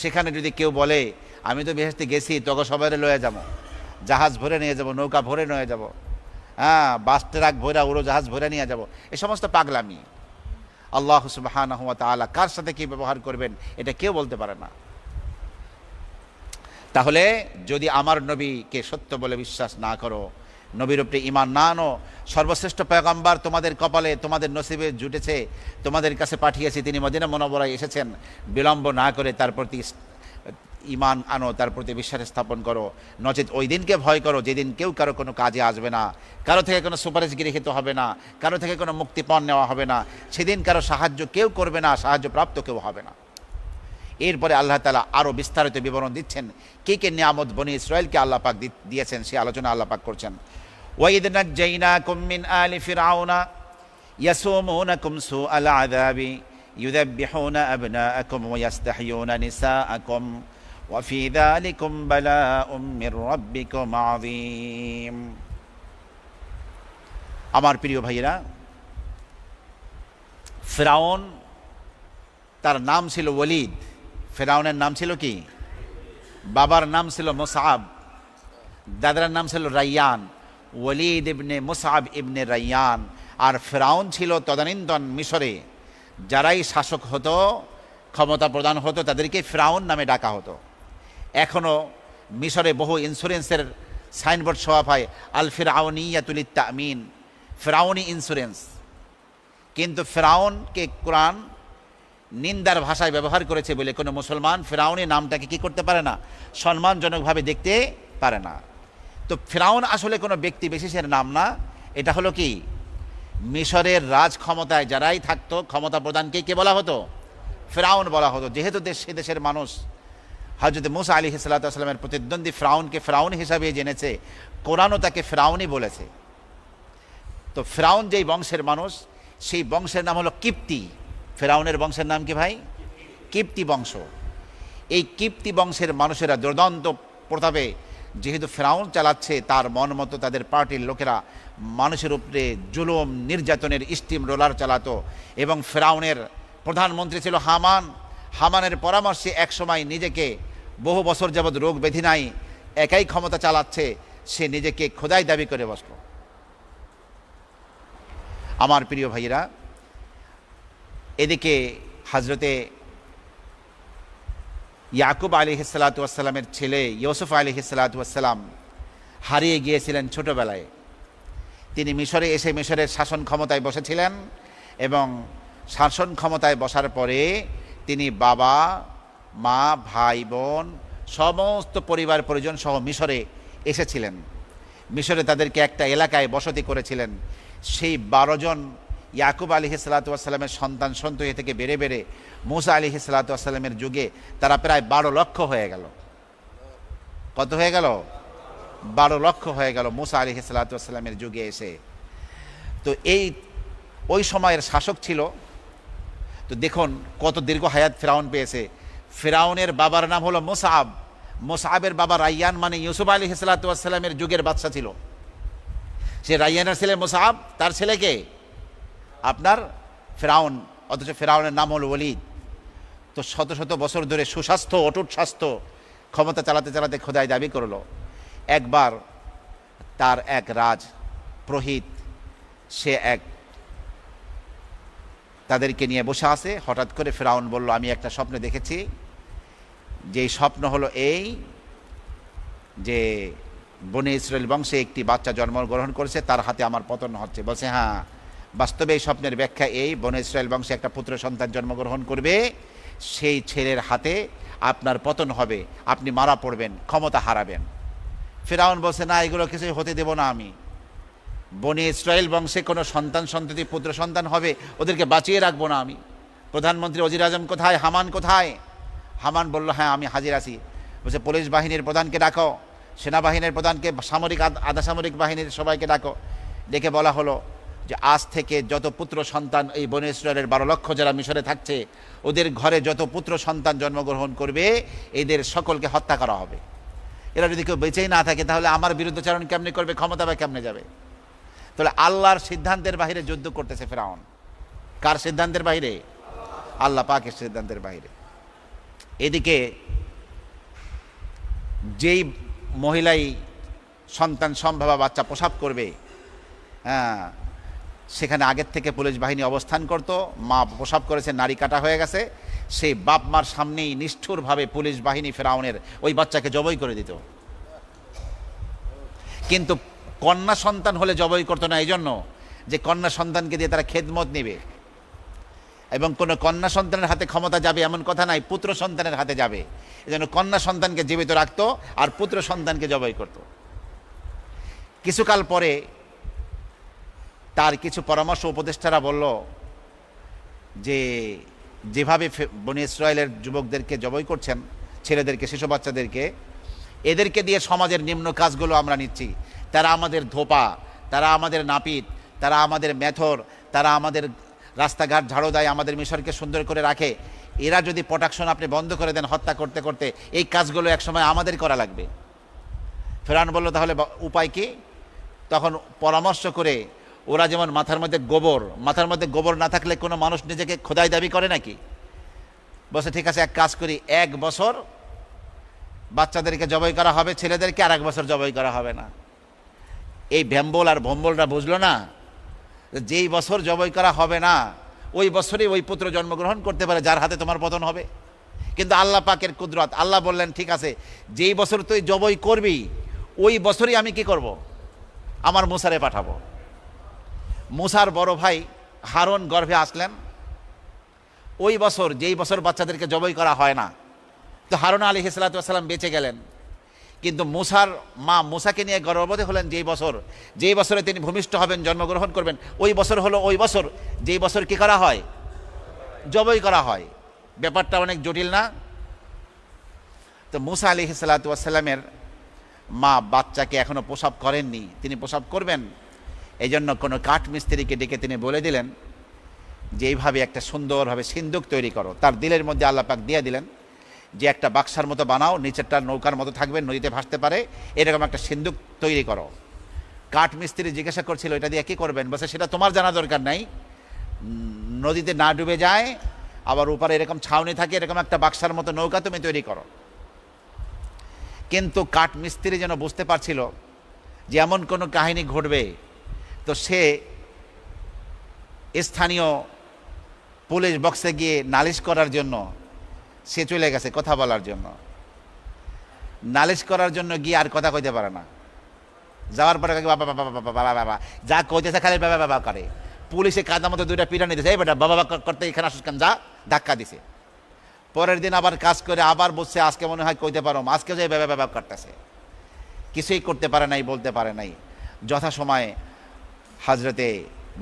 Speaker 1: সেখানে যদি কেউ বলে আমি তো বেহেশতে গেছি, তোকে সবাই লয়ে যাব, জাহাজ ভরে নিয়ে যাব, নৌকা ভরে নিয়ে যাব, হ্যাঁ বাস ট্রাক ভরা উড়োজাহাজ ভরে নিয়ে যাব, এ সমস্ত পাগলামি। আল্লাহ সুবহানাহু ওয়া তাআলা কার সাথে কি ব্যবহার করবেন এটা কেউ বলতে পারে না। তাহলে যদি আমার নবীকে সত্য বলে বিশ্বাস না করো, নবীর উপরে ঈমান না আনো, সর্বশ্রেষ্ঠ পয়গম্বর তোমাদের কপালে তোমাদের নসিবে জুটেছে, তোমাদের কাছে পাঠিয়েছি, তিনি মদিনা মুনাওয়ারায় এসেছেন, বিলম্ব না করে তার প্রতি ঈমান আনো, তার প্রতি বিশ্বাস স্থাপন করো। নচেত ওই দিনকে ভয় করো যেদিন কেউ কারো কোনো কাজে আসবে না, কারো থেকে কোনো সুপারিশ গৃহীত হবে না, কারো থেকে কোনো মুক্তিপণ নেওয়া হবে না, সেদিন কারো সাহায্য কেউ করবে না, সাহায্যপ্রাপ্ত কেউ হবে না। এরপরে আল্লাহ তাআলা আরও বিস্তারিত বিবরণ দিচ্ছেন কে কে নিয়ামত বনি ইসরায়েলকে আল্লাহ পাক দিয়েছেন, সেই আলোচনা আল্লাহ পাক করছেন। ওয়াইদ নাজ্জাইনাকুম মিন আলি ফিরআউনা ইয়াসুমুনাকুম সুআল আযাবি ইউযাব্বিহুনা আবনাআকুম ওয়া ইস্তাহয়ুনা নিসাআকুম ওয়া ফি যালিকুম বালাউম মির রাব্বিকুম আযীম। আমার প্রিয় ভাইয়েরা, ফিরআউন তার নাম ছিল ওয়ালিদ। ফিরআউনের নাম ছিল কি? বাবার নাম ছিল মুসআব, দাদার নাম ছিল রায়্যান। ওয়ালিদ ইবনে মুসআব ইবনে রায়্যান। আর ফিরআউন ছিল তদানীন্তন মিশরে যারাই শাসক হতো, ক্ষমতা প্রদান হতো, তাদেরকে ফিরআউন নামে ডাকা হতো। এখনও মিশরে বহু ইন্স্যুরেন্সের সাইনবোর্ড শোয়া পায়, আল ফিরআউনিয়াতুল তামিন, ফিরআউনি ইন্স্যুরেন্স। কিন্তু ফিরআউনকে কোরআন নিন্দার ভাষায় ব্যবহার করেছে বলে কোনো মুসলমান ফিরআউনি নামটাকে কি করতে পারে না, সম্মানজনকভাবে দেখতে পারে না। তো ফিরআউন আসলে কোনো ব্যক্তি বিশেষের নাম না, এটা হলো কি মিশরের রাজ ক্ষমতায় যারাই থাকতো, ক্ষমতা প্রদানকে কে বলা হতো? ফিরআউন বলা হতো। যেহেতু সে দেশের মানুষ হযরত মুসা আলাইহিস সালাতু ওয়াস সালামের প্রতিদ্বন্দ্বী ফিরআউনকে ফিরআউন হিসাবে জেনেছে, কোরআনও তাকে ফিরআউনই বলেছে। তো ফিরআউন যেই বংশের মানুষ, সেই বংশের নাম হলো কিপ্তি। ফিরআউনের বংশের নাম কি ভাই? কিপ্তি বংশ। এই কিপ্তি বংশের মানুষেরা দুর্দান্ত প্রতাপে যেহেতু ফিরআউন চালাচ্ছে তার মন মতো, তাদের পার্টির লোকেরা মানুষের উপরে জুলুম নির্যাতনের স্টিম রোলার চালাতো। এবং ফিরআউনের প্রধানমন্ত্রী ছিল হামান। হামানের পরামর্শে একসময় নিজেকে বহু বছর যাবৎ রোগ ব্যাধি নাই, একাই ক্ষমতা চালাচ্ছে, সে নিজেকে খোদাই দাবি করে বসল। আমার প্রিয় ভাইয়েরা, এদিকে হযরতে ইয়াকুব আলাইহিস সালাতু ওয়াস সালামের ছেলে ইউসুফ আলাইহিস সালাতু ওয়াস সালাম হারিয়ে গিয়েছিলেন ছোটবেলায়। তিনি মিশরে এসে মিশরের শাসন ক্ষমতায় বসেছিলেন এবং শাসন ক্ষমতায় বসার পরে তিনি বাবা, মা, ভাই, বোন সমস্ত পরিবার পরিজন সহ মিশরে এসেছিলেন। মিশরে তাদেরকে একটা এলাকায় বসতি করেছিলেন। সেই 12 জন ইয়াকুব আলাইহিস সালাতু ওয়াস সালামের সন্তান সন্ততি থেকে বেড়ে বেড়ে মুসা আলাইহিস সালাতু ওয়াস সালামের যুগে তারা প্রায় 12 লক্ষ হয়ে গেল। কত হয়ে গেল? 12 লক্ষ হয়ে গেল মুসা আলাইহিস সালাতু ওয়াস সালামের যুগে এসে। তো ওই সময়ের শাসক ছিল। তো দেখুন কত দীর্ঘ হায়াত ফিরআউন পেয়েছে। ফিরআউনের বাবার নাম হলো মুসআব। মুসআবের বাবা রায়্যান, মানে ইউসুফ আলাইহিস সালাতু ওয়াস সালামের যুগের বাদশা ছিল। সে রায়্যানের ছেলে মুসআব, তার ছেলেকে আপনার ফিরআউন, অথচ ফিরআউনের নাম হলো ওয়ালিদ। তো শত শত বছর ধরে সুস্বাস্থ্য অটুট স্বাস্থ্য ক্ষমতা চালাতে চালাতে খোদাই দাবি করলো। একবার তার এক রাজ প্রহিত সে তাদেরকে নিয়ে বসে আছে। হঠাৎ করে ফেরাউন বলল, আমি একটা স্বপ্নে দেখেছি, যেই স্বপ্ন হলো এই যে বনে ইসরায়েল বংশে একটি বাচ্চা জন্মগ্রহণ করেছে, তার হাতে আমার পতন হচ্ছে। বলছে, হ্যাঁ, বাস্তবে এই স্বপ্নের ব্যাখ্যা এই, বনে ইসরায়েল বংশে একটা পুত্র সন্তান জন্মগ্রহণ করবে, সেই ছেলের হাতে আপনার পতন হবে, আপনি মারা পড়বেন, ক্ষমতা হারাবেন। ফেরাউন বলছে, না, এগুলো কিছুই হতে দেব না আমি। বনে ইসরায়েল বংশে কোনো সন্তান সন্ততি পুত্র সন্তান হবে, ওদেরকে বাঁচিয়ে রাখবো না আমি। প্রধানমন্ত্রী ওজির আজম কোথায়? হামান কোথায়? হামান বলল, হ্যাঁ, আমি হাজির আছি। বলছে, পুলিশ বাহিনীর প্রধানকে ডাকো, সেনাবাহিনীর প্রধানকে, সামরিক আধা সামরিক বাহিনীর সবাইকে ডাকো। ডেকে বলা হলো যে আজ থেকে যত পুত্র সন্তান এই বনে ইসরায়েলের 12 লক্ষ যারা মিশরে থাকছে, ওদের ঘরে যত পুত্র সন্তান জন্মগ্রহণ করবে, এদের সকলকে হত্যা করা হবে। এরা যদি কেউ বেঁচেই না থাকে, তাহলে আমার বিরুদ্ধাচরণ কেমনে করবে, ক্ষমতা বা কেমনে যাবে? তাহলে আল্লাহর সিদ্ধান্তের বাইরে যুদ্ধ করতেছে ফেরাউন। কার সিদ্ধান্তের বাইরে? আল্লাহ পাকের সিদ্ধান্তের বাইরে। এদিকে যেই মহিলাই সন্তান সম্ভাবা বাচ্চা প্রসব করবে, হ্যাঁ, সেখানে আগের থেকে পুলিশ বাহিনী অবস্থান করত। মা প্রসব করেছে, নারী কাটা হয়ে গেছে, সেই বাপ মার সামনেই নিষ্ঠুরভাবে পুলিশ বাহিনী ফেরাউনের ওই বাচ্চাকে জবাই করে দিত। কিন্তু কন্যা সন্তান হলে জবাই করতো না, এই জন্য যে কন্যা সন্তানকে দিয়ে তারা খেদমত নেবে, এবং কোনো কন্যা সন্তানের হাতে ক্ষমতা যাবে এমন কথা নাই, পুত্র সন্তানের হাতে যাবে। এজন্য কন্যা সন্তানকে জীবিত রাখতো আর পুত্র সন্তানকে জবাই করত। কিছুকাল পরে তার কিছু পরামর্শ উপদেষ্টারা বলল যে যেভাবে বনী ইসরায়েলের যুবকদেরকে জবাই করছেন, ছেলেদেরকে, শিশু বাচ্চাদেরকে, এদেরকে দিয়ে সমাজের নিম্ন কাজগুলো আমরা নিচ্ছি। তারা আমাদের ধোপা, তারা আমাদের নাপিত, তারা আমাদের মেথর, তারা আমাদের রাস্তাঘাট ঝাড়ু দেয়, আমাদের মিশরকে সুন্দর করে রাখে। এরা যদি প্রোটেকশন আপনি বন্ধ করে দেন হত্যা করতে করতে, এই কাজগুলো একসময় আমাদের করা লাগবে। ফেরাউন বলল, তাহলে উপায় কি? তখন পরামর্শ করে, ওরা যেমন মাথার মধ্যে গোবর না থাকলে কোনো মানুষ নিজেকে খোদাই দাবি করে নাকি? বলছে, ঠিক আছে, এক কাজ করি, 1 বছর বাচ্চাদেরকে জবাই করা হবে, ছেলেদেরকে, আর 1 বছর জবাই করা হবে না। এই ভ্যাম্বল আর ভম্বলরা বুঝলো না, যেই বছর জবাই করা হবে না ওই বছরই ওই পুত্র জন্মগ্রহণ করতে পারে যার হাতে তোমার পতন হবে। কিন্তু আল্লাহ পাকের কুদরত, আল্লাহ বললেন, ঠিক আছে, যেই বছর তুই জবাই করবি ওই বছরই আমি কি করব, আমার মুসারে পাঠাবো। মুসার বড় ভাই হারুন গর্ভে আসলেন ওই বছর, যেই বছর বাচ্চাদেরকে জবাই করা হয় না। তো হারুন আলাইহিস সালাতু ওয়াস সালাম বেঁচে গেলেন, কিন্তু মুসার মা মুসাকে নিয়ে গর্ভবতী হলেন যেই বছরে তিনি ভূমিষ্ঠ হবেন, জন্মগ্রহণ করবেন, ওই বছর হলো ওই বছর যেই বছর কি করা হয়, জবাই করা হয়। ব্যাপারটা অনেক জটিল না? তো মুসা আলাইহিস সালাতু ওয়াস সালামের মা বাচ্চাকে এখনো প্রসব করেননি, তিনি প্রসব করবেন। এই জন্য কোনো কাঠ মিস্ত্রিকে ডেকে তিনি বলে দিলেন যে এইভাবে একটা সুন্দরভাবে সিন্দুক তৈরি করো। তার দিলের মধ্যে আল্লাহ পাক দিয়ে দিলেন যে একটা বাক্সার মতো বানাও, নিচেরটা নৌকার মতো থাকবে, নদীতে ভাসতে পারে, এরকম একটা সিন্দুক তৈরি করো। কাঠ মিস্ত্রি জিজ্ঞাসা করছিল, এটা দিয়ে কী করবেন? বলছে, সেটা তোমার জানা দরকার নাই, নদীতে না ডুবে যায়, আবার উপরে এরকম ছাউনি থাকে, এরকম একটা বাক্সার মতো নৌকা তুমি তৈরি করো। কিন্তু কাঠ মিস্ত্রি যেন বুঝতে পারছিল যে এমন কোনো কাহিনী ঘটবে, তো সে স্থানীয় পুলিশ বক্সে গিয়ে নালিশ করার জন্য সে চলে গেছে, কথা বলার জন্য। নালিশ করার জন্য গিয়ে আর কথা কইতে পারে না, যাওয়ার পরে বাবা বাবা বাবা বাবা বাবা যা কইতেছে খালি বাবা বাবা করে। পুলিশে কাদা মতো 2টা পিটানি দিয়েছে, এই বেটা বাবা বাবা করতে এখানে আসুস কেন, যা, ধাক্কা দিছে। পরের দিন আবার কাজ করে আবার বসছে, আজকে মনে হয় কইতে পারো, আজকে যে বাবা বাবা করতেছে, কিছুই করতে পারে নাই, বলতে পারে নাই। যথাসময়ে হজরতে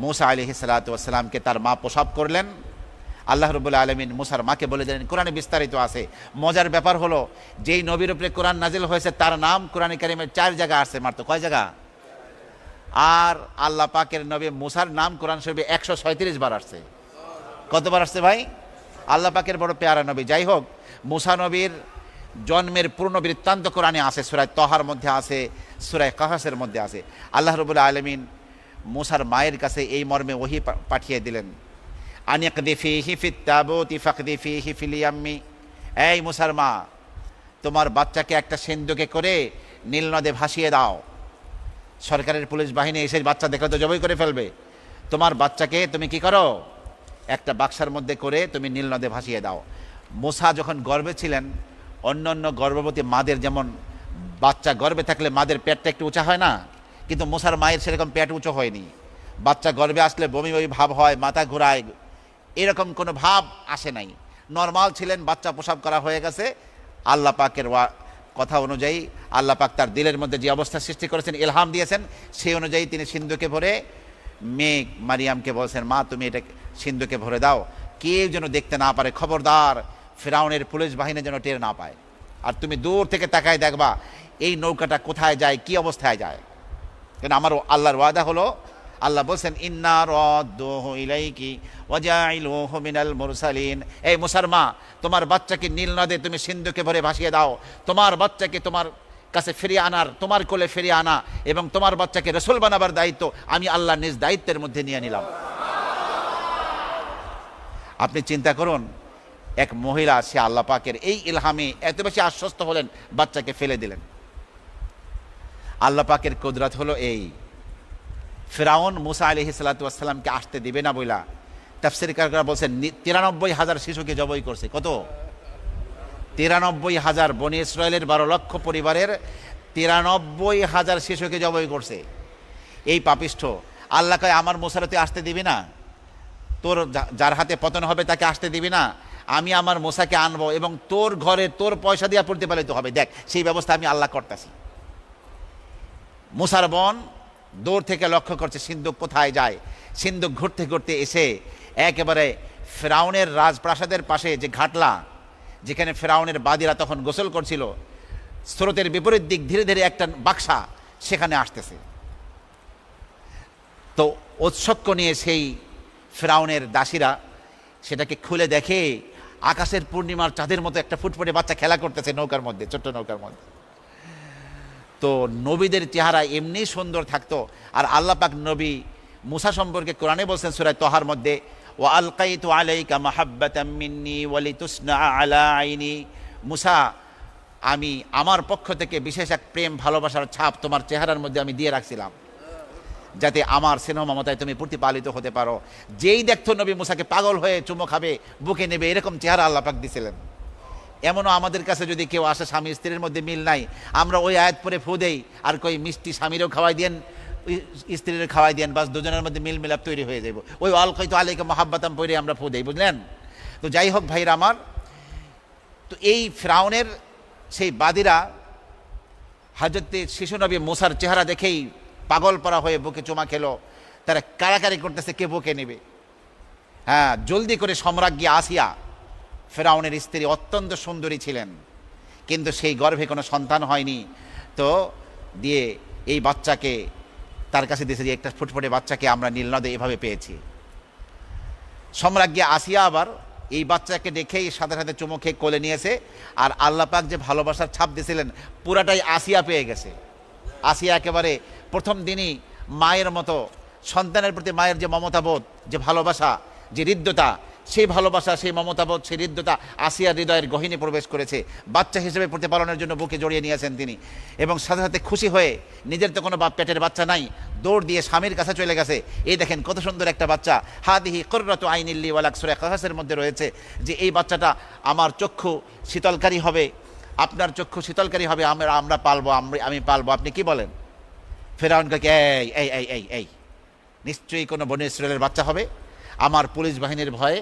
Speaker 1: মুসা আলাইহিস সালাতু ওয়াস সালামকে তার মা প্রসব করলেন। আল্লাহ রাব্বুল আলামিন মুসার মাকে বলে দিলেন, কোরআনে বিস্তারিত আছে। মজার ব্যাপার হলো, যেই নবীর উপরে কোরআন নাজিল হয়েছে তার নাম কোরআনে কারিমের 4 জায়গা আসছে মাত্র। কয় জায়গা? আর আল্লাহ পাকের নবী মুসার নাম কোরআন শরীফে 137 বার আসছে। কতবার আসছে ভাই? আল্লাহ পাকের বড় পেয়ারা নবী। যাই হোক, মুসা নবীর জন্মের পূর্ণ বৃত্তান্ত কোরআনে আছে, সূরা তহার মধ্যে আছে, সূরা কাহাসের মধ্যে আছে। আল্লাহ রাব্বুল আলামিন মুসার মায়ের কাছে এই মর্মে ওহী পাঠিয়ে দিলেন, আনিকযিফিহি ফিত তাবুতি ফাকযিফিহি ফিল ইয়াম্মি, এই মুসার মা, তোমার বাচ্চাকে একটা সিন্ধুকে করে নীল নদে ভাসিয়ে দাও। সরকারের পুলিশ বাহিনী এসে বাচ্চা দেখলে তো জবাই করে ফেলবে। তোমার বাচ্চাকে তুমি কি করো, একটা বাক্সার মধ্যে করে তুমি নীল নদে ভাসিয়ে দাও। মুসা যখন গর্ভে ছিলেন, অন্য অন্য গর্ভবতী মাদের যেমন বাচ্চা গর্ভে থাকলে মাদের পেটটা একটু উঁচা হয় না, কিন্তু মুসার মায়ের সেরকম পেট উঁচু হয়নি। বাচ্চা গর্ভে আসলে বমি বমি ভাব হয়, মাথা ঘোরায়, এরকম কোনো ভাব আসে নাই, নর্মাল ছিলেন। বাচ্চা প্রসব করা হয়ে গেছে। আল্লাহ পাকের কথা অনুযায়ী আল্লাহ পাক তার দিলের মধ্যে যে অবস্থা সৃষ্টি করেছেন, ইলহাম দিয়েছেন, সেই অনুযায়ী তিনি সিন্ধুকে ভরে মেয়ে মারিয়ামকে বলছেন, মা তুমি এটা সিন্ধুকে ভরে দাও, কেউ যেন দেখতে না পারে, খবরদার ফিরআউনের পুলিশ বাহিনী যেন টের না পায়। আর তুমি দূর থেকে তাকায় দেখবা এই নৌকাটা কোথায় যায়, কি অবস্থায় যায়। কেন আমার আল্লাহর ওয়াদা হলো, আল্লাহ বলছেন ইন্না রাদ্দুহু ইলাইকি ওয়া জাইলুহু মিনাল মুরসালিন। এই মুসার মা, তোমার বাচ্চাকে নীল নদে তুমি সিন্ধুকে ভরে ভাসিয়ে দাও। তোমার বাচ্চাকে তোমার কাছে ফিরিয়ে আনার, তোমার কোলে ফিরিয়ে আনা এবং তোমার বাচ্চাকে রাসূল বানাবার দায়িত্ব আমি আল্লাহ নিজ দায়িত্বের মধ্যে নিয়ে নিলাম। আপনি চিন্তা করুন, এক মহিলা সে আল্লাহ পাকের এই ইলহামে এত বেশি আশ্বস্ত হলেন, বাচ্চাকে ফেলে দিলেন। আল্লাহ পাকের কুদরত হলো এই। ফিরআউন মুসা আলাইহিস সালাতু ওয়াস সালামকে আসতে দিবে না বইলা তাফসীরকাররা বলছেন ৯৩,০০০ শিশুকে জবাই করছে। কত? ৯৩,০০০। বনি ইসরায়েলের ১২ লক্ষ পরিবারের ৯৩,০০০ শিশুকে জবাই করছে। এই পাপিষ্ঠ আল্লাহ কয়, আমার মুসারে তুই আসতে দিবি না? তোর যার হাতে পতন হবে তাকে আসতে দিবি না? আমি আমার মুসাকে আনবো এবং তোর ঘরে তোর পয়সা দিয়া প্রতিপালিত হবে। দেখ, সেই ব্যবস্থা আমি আল্লাহ করতেছি। মুসার বোন দূর থেকে লক্ষ্য করছে সিন্ধুক কোথায় যায়। সিন্ধুক ঘুরতে ঘুরতে এসে একেবারে ফিরআউনের রাজপ্রাসাদের পাশে যে ঘাটলা, যেখানে ফিরআউনের বাদীরা তখন গোসল করছিল, স্রোতের বিপরীত দিক ধীরে ধীরে একটা বাক্সা সেখানে আসতেছে। তো ঔৎসুক্য নিয়ে সেই ফিরআউনের দাসীরা সেটাকে খুলে দেখে আকাশের পূর্ণিমার চাঁদের মতো একটা ফুটফুটে বাচ্চা খেলা করতেছে নৌকার মধ্যে, ছোট্ট নৌকার মধ্যে। তো নবীদের চেহারা এমনি সুন্দর থাকতো। আর আল্লাহ পাক নবী মুসা সম্পর্কে কোরআনে বলছেন সূরা তহার মধ্যে, ওয়া আলকাইতু আলাইকা মাহাব্বাতাম মিন্নি ওয়া লিতুসনা আলা আইনি। মুসা, আমি আমার পক্ষ থেকে বিশেষ এক প্রেম ভালোবাসার ছাপ তোমার চেহারার মধ্যে আমি দিয়ে রাখছিলাম, যাতে আমার স্নেহ মমতায় তুমি প্রতিপালিত হতে পারো। যেই দেখতো নবী মুসাকে পাগল হয়ে চুমো খাবে, বুকে নেবে, এরকম চেহারা আল্লাহ পাক দিয়েছিলেন। এমনও আমাদের কাছে যদি কেউ আসে, স্বামী স্ত্রীর মধ্যে মিল নাই, আমরা ওই আয়াত পরে ফু দেই আর কই মিষ্টি স্বামীরও খাওয়াই দেন, স্ত্রীর খাওয়াই দেন, বাস দুজনের মধ্যে মিল মিলাপ তৈরি হয়ে যাব। ওই আলকাইতু আলাইকা মাহাব্বাতাম পরে আমরা ফু দেই, বুঝলেন? তো যাই হোক ভাইরা আমার, তো এই ফিরআউনের সেই বাদীরা হযরত শিশু নবী মুসার চেহারা দেখেই পাগল পরা হয়ে বুকে চুমা খেলো। তারা কারাকারি করতেছে কে বুকে নেবে। হ্যাঁ, জলদি করে সম্রাজ্ঞী আসিয়া, ফিরআউনের স্ত্রী, অত্যন্ত সুন্দরী ছিলেন, কিন্তু সেই গর্ভে কোনো সন্তান হয়নি। তো দিয়ে এই বাচ্চাকে তার কাছে দিয়েছে যে একটা ফুটফুটে বাচ্চাকে আমরা নীলনদে এভাবে পেয়েছি। সম্রাজ্ঞী আসিয়া আবার এই বাচ্চাকে দেখেই সাথে সাথে চুমো খেয়ে কোলে নিয়েছে। আর আল্লাহ পাক যে ভালোবাসার ছাপ দিয়েছিলেন পুরাটাই আসিয়া পেয়ে গেছে। আসিয়া একেবারে প্রথম দিনই মায়ের মতো সন্তানের প্রতি মায়ের যে মমতাবোধ, যে ভালোবাসা, যে হৃদ্যতা, সেই ভালোবাসা, সেই মমতাবোধ, সেই হৃদ্যতা আসিয়ার হৃদয়ের গহীনে প্রবেশ করেছে। বাচ্চা হিসেবে প্রতিপালনের জন্য বুকে জড়িয়ে নিয়েছেন তিনি, এবং সাথে সাথে খুশি হয়ে, নিজের তো কোনো পেটের বাচ্চা নাই, দৌড় দিয়ে স্বামীর কাছে চলে গেছে। এই দেখেন কত সুন্দর একটা বাচ্চা। হাদিহি কুররাতু আইনিল লি ওয়া লাক, সূরা কাসাসের মধ্যে রয়েছে যে এই বাচ্চাটা আমার চক্ষু শীতলকারী হবে, আপনার চক্ষু শীতলকারী হবে, আমরা পালবো, আমি পালবো। আপনি কি বলেন? ফিরআউনকে এই এই এই এই এই নিশ্চয়ই কোনো বনী ইসরায়েলের বাচ্চা হবে। আমার পুলিশ বাহিনীর ভয়ে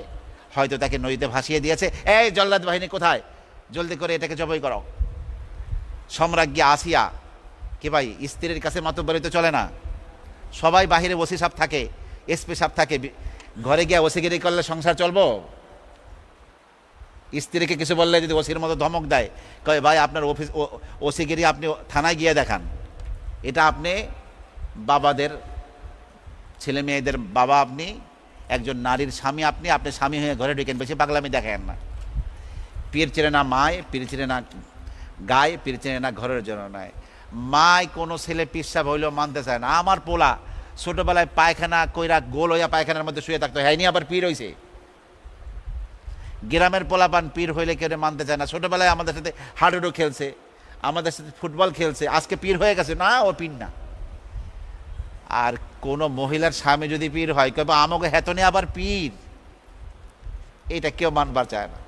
Speaker 1: হয়তো তাকে নদীতে ভাসিয়ে দিয়েছে। এই জল্লাদ বাহিনী কোথায়? জলদি করে এটাকে জবাই করো। সম্রাজ্ঞী আসিয়া, কি ভাই, স্ত্রীর কাছে মাতব্বরি তো চলে না। সবাই বাহিরে ওসি সাহেব থাকে, এসপি সাহেব থাকে, ঘরে গিয়ে ওসিগিরি করলে সংসার চলবো? স্ত্রীকে কিছু বললে যদি ওসির মতো ধমক দেয়, কয় ভাই আপনার অফিস ওসিগিরি আপনি থানায় গিয়ে দেখান। এটা আপনি বাবাদের, ছেলে মেয়েদের বাবা, আপনি একজন নারীর স্বামী, আপনি স্বামী হয়ে ঘরে ঢুকেন, বেশি পাগলামি দেখেন না। পীর চেনে না মায়, পীর চেনে না গায়ে, পীর চেনে না ঘরের জন্য নয়। মায় কোনো ছেলে পিসাব হইলেও মানতে চায় না। আমার পোলা ছোটবেলায় পায়খানা কইরা গোল হইয়া পায়খানার মধ্যে শুয়ে থাকতো, হ্যাঁ নি আবার পীর হইছে। গ্রামের পোলাপান পীর হইলে কেউ মানতে চায় না। ছোটবেলায় আমাদের সাথে হাডুডু খেলছে, আমাদের সাথে ফুটবল খেলছে, আজকে পীর হয়ে গেছে, না ও পীর না। আর কোনো মহিলার স্বামী যদি পীর হয় কবে আমাকে হেতনে আবার পীর, এটা কেউ মানবার চায় না।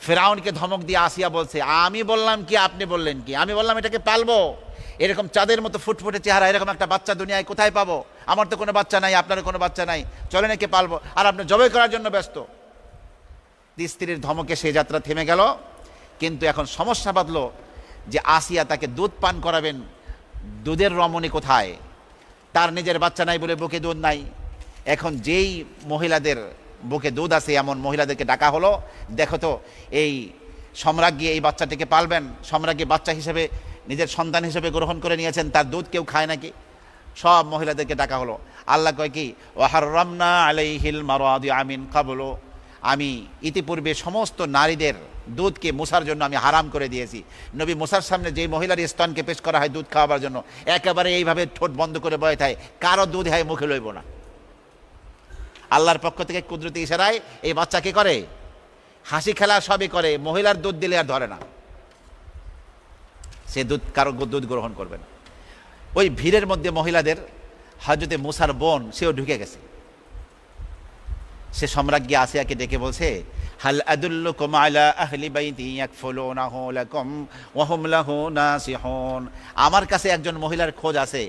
Speaker 1: ফেরাউনকে ধমক দিয়ে আসিয়া বলছে, আমি বললাম কি আপনি বললেন কি? আমি বললাম এটাকে পালবো, এরকম চাঁদের মতো ফুটফুটে চেহারা, এরকম একটা বাচ্চা দুনিয়ায় কোথায় পাবো? আমার তো কোনো বাচ্চা নাই, আপনারও কোনো বাচ্চা নাই, চলে নাকি পালবো? আর আপনি জবাই করার জন্য ব্যস্ত। স্ত্রীর ধমকে সেই যাত্রা থেমে গেল। কিন্তু এখন সমস্যা বাঁধলো যে আসিয়া তাকে দুধ পান করাবেন, দুধের রমণী কোথায়? তার নিজের বাচ্চা নাই বলে বুকে দুধ নাই। এখন যেই মহিলাদের বুকে দুধ আছে এমন মহিলাদেরকে ডাকা হলো, দেখো তো এই সম্রাজ্ঞী এই বাচ্চাটিকে পালবেন, সম্রাজ্ঞী বাচ্চা হিসেবে নিজের সন্তান হিসেবে গ্রহণ করে নিয়েছেন, তার দুধ কেউ খায় নাকি? সব মহিলাদেরকে ডাকা হলো। আল্লাহ কয় কি, ওয়াহাররামনা আলাইহিল মারাদিআ মিন ক্বাবলু, আমি ইতিপূর্বে সমস্ত নারীদের দুধকে মুসার জন্য আমি হারাম করে দিয়েছি। নবী মুসার সামনে যেই মহিলার স্তনকে পেশ করা হয় দুধ খাওয়াবার জন্য, একেবারে এইভাবে ঠোঁট বন্ধ করে বয়ে থাকে, কারো দুধ হয় মুখে লইব না। আল্লাহর পক্ষ থেকে কুদরতি ইশারায় এই বাচ্চা কি করে? হাসি খেলা সবই করে, মহিলার দুধ দিলে আর ধরে না, সে দুধ কারো দুধ গ্রহণ করবে না। ওই ভিড়ের মধ্যে মহিলাদের হযরতে মুসার বোন সেও ঢুকে গেছে। সে সম্রাজ্ঞী আসিয়াকে ডেকে বলছে, হাল আদুল্লুকুম আলা আহলি বাইতি ইয়াকফুলুনাহু লাকুম ওয়া হুম লাহু নাসিহুন, আমার কাছে একজন মহিলার খোঁজ আছে,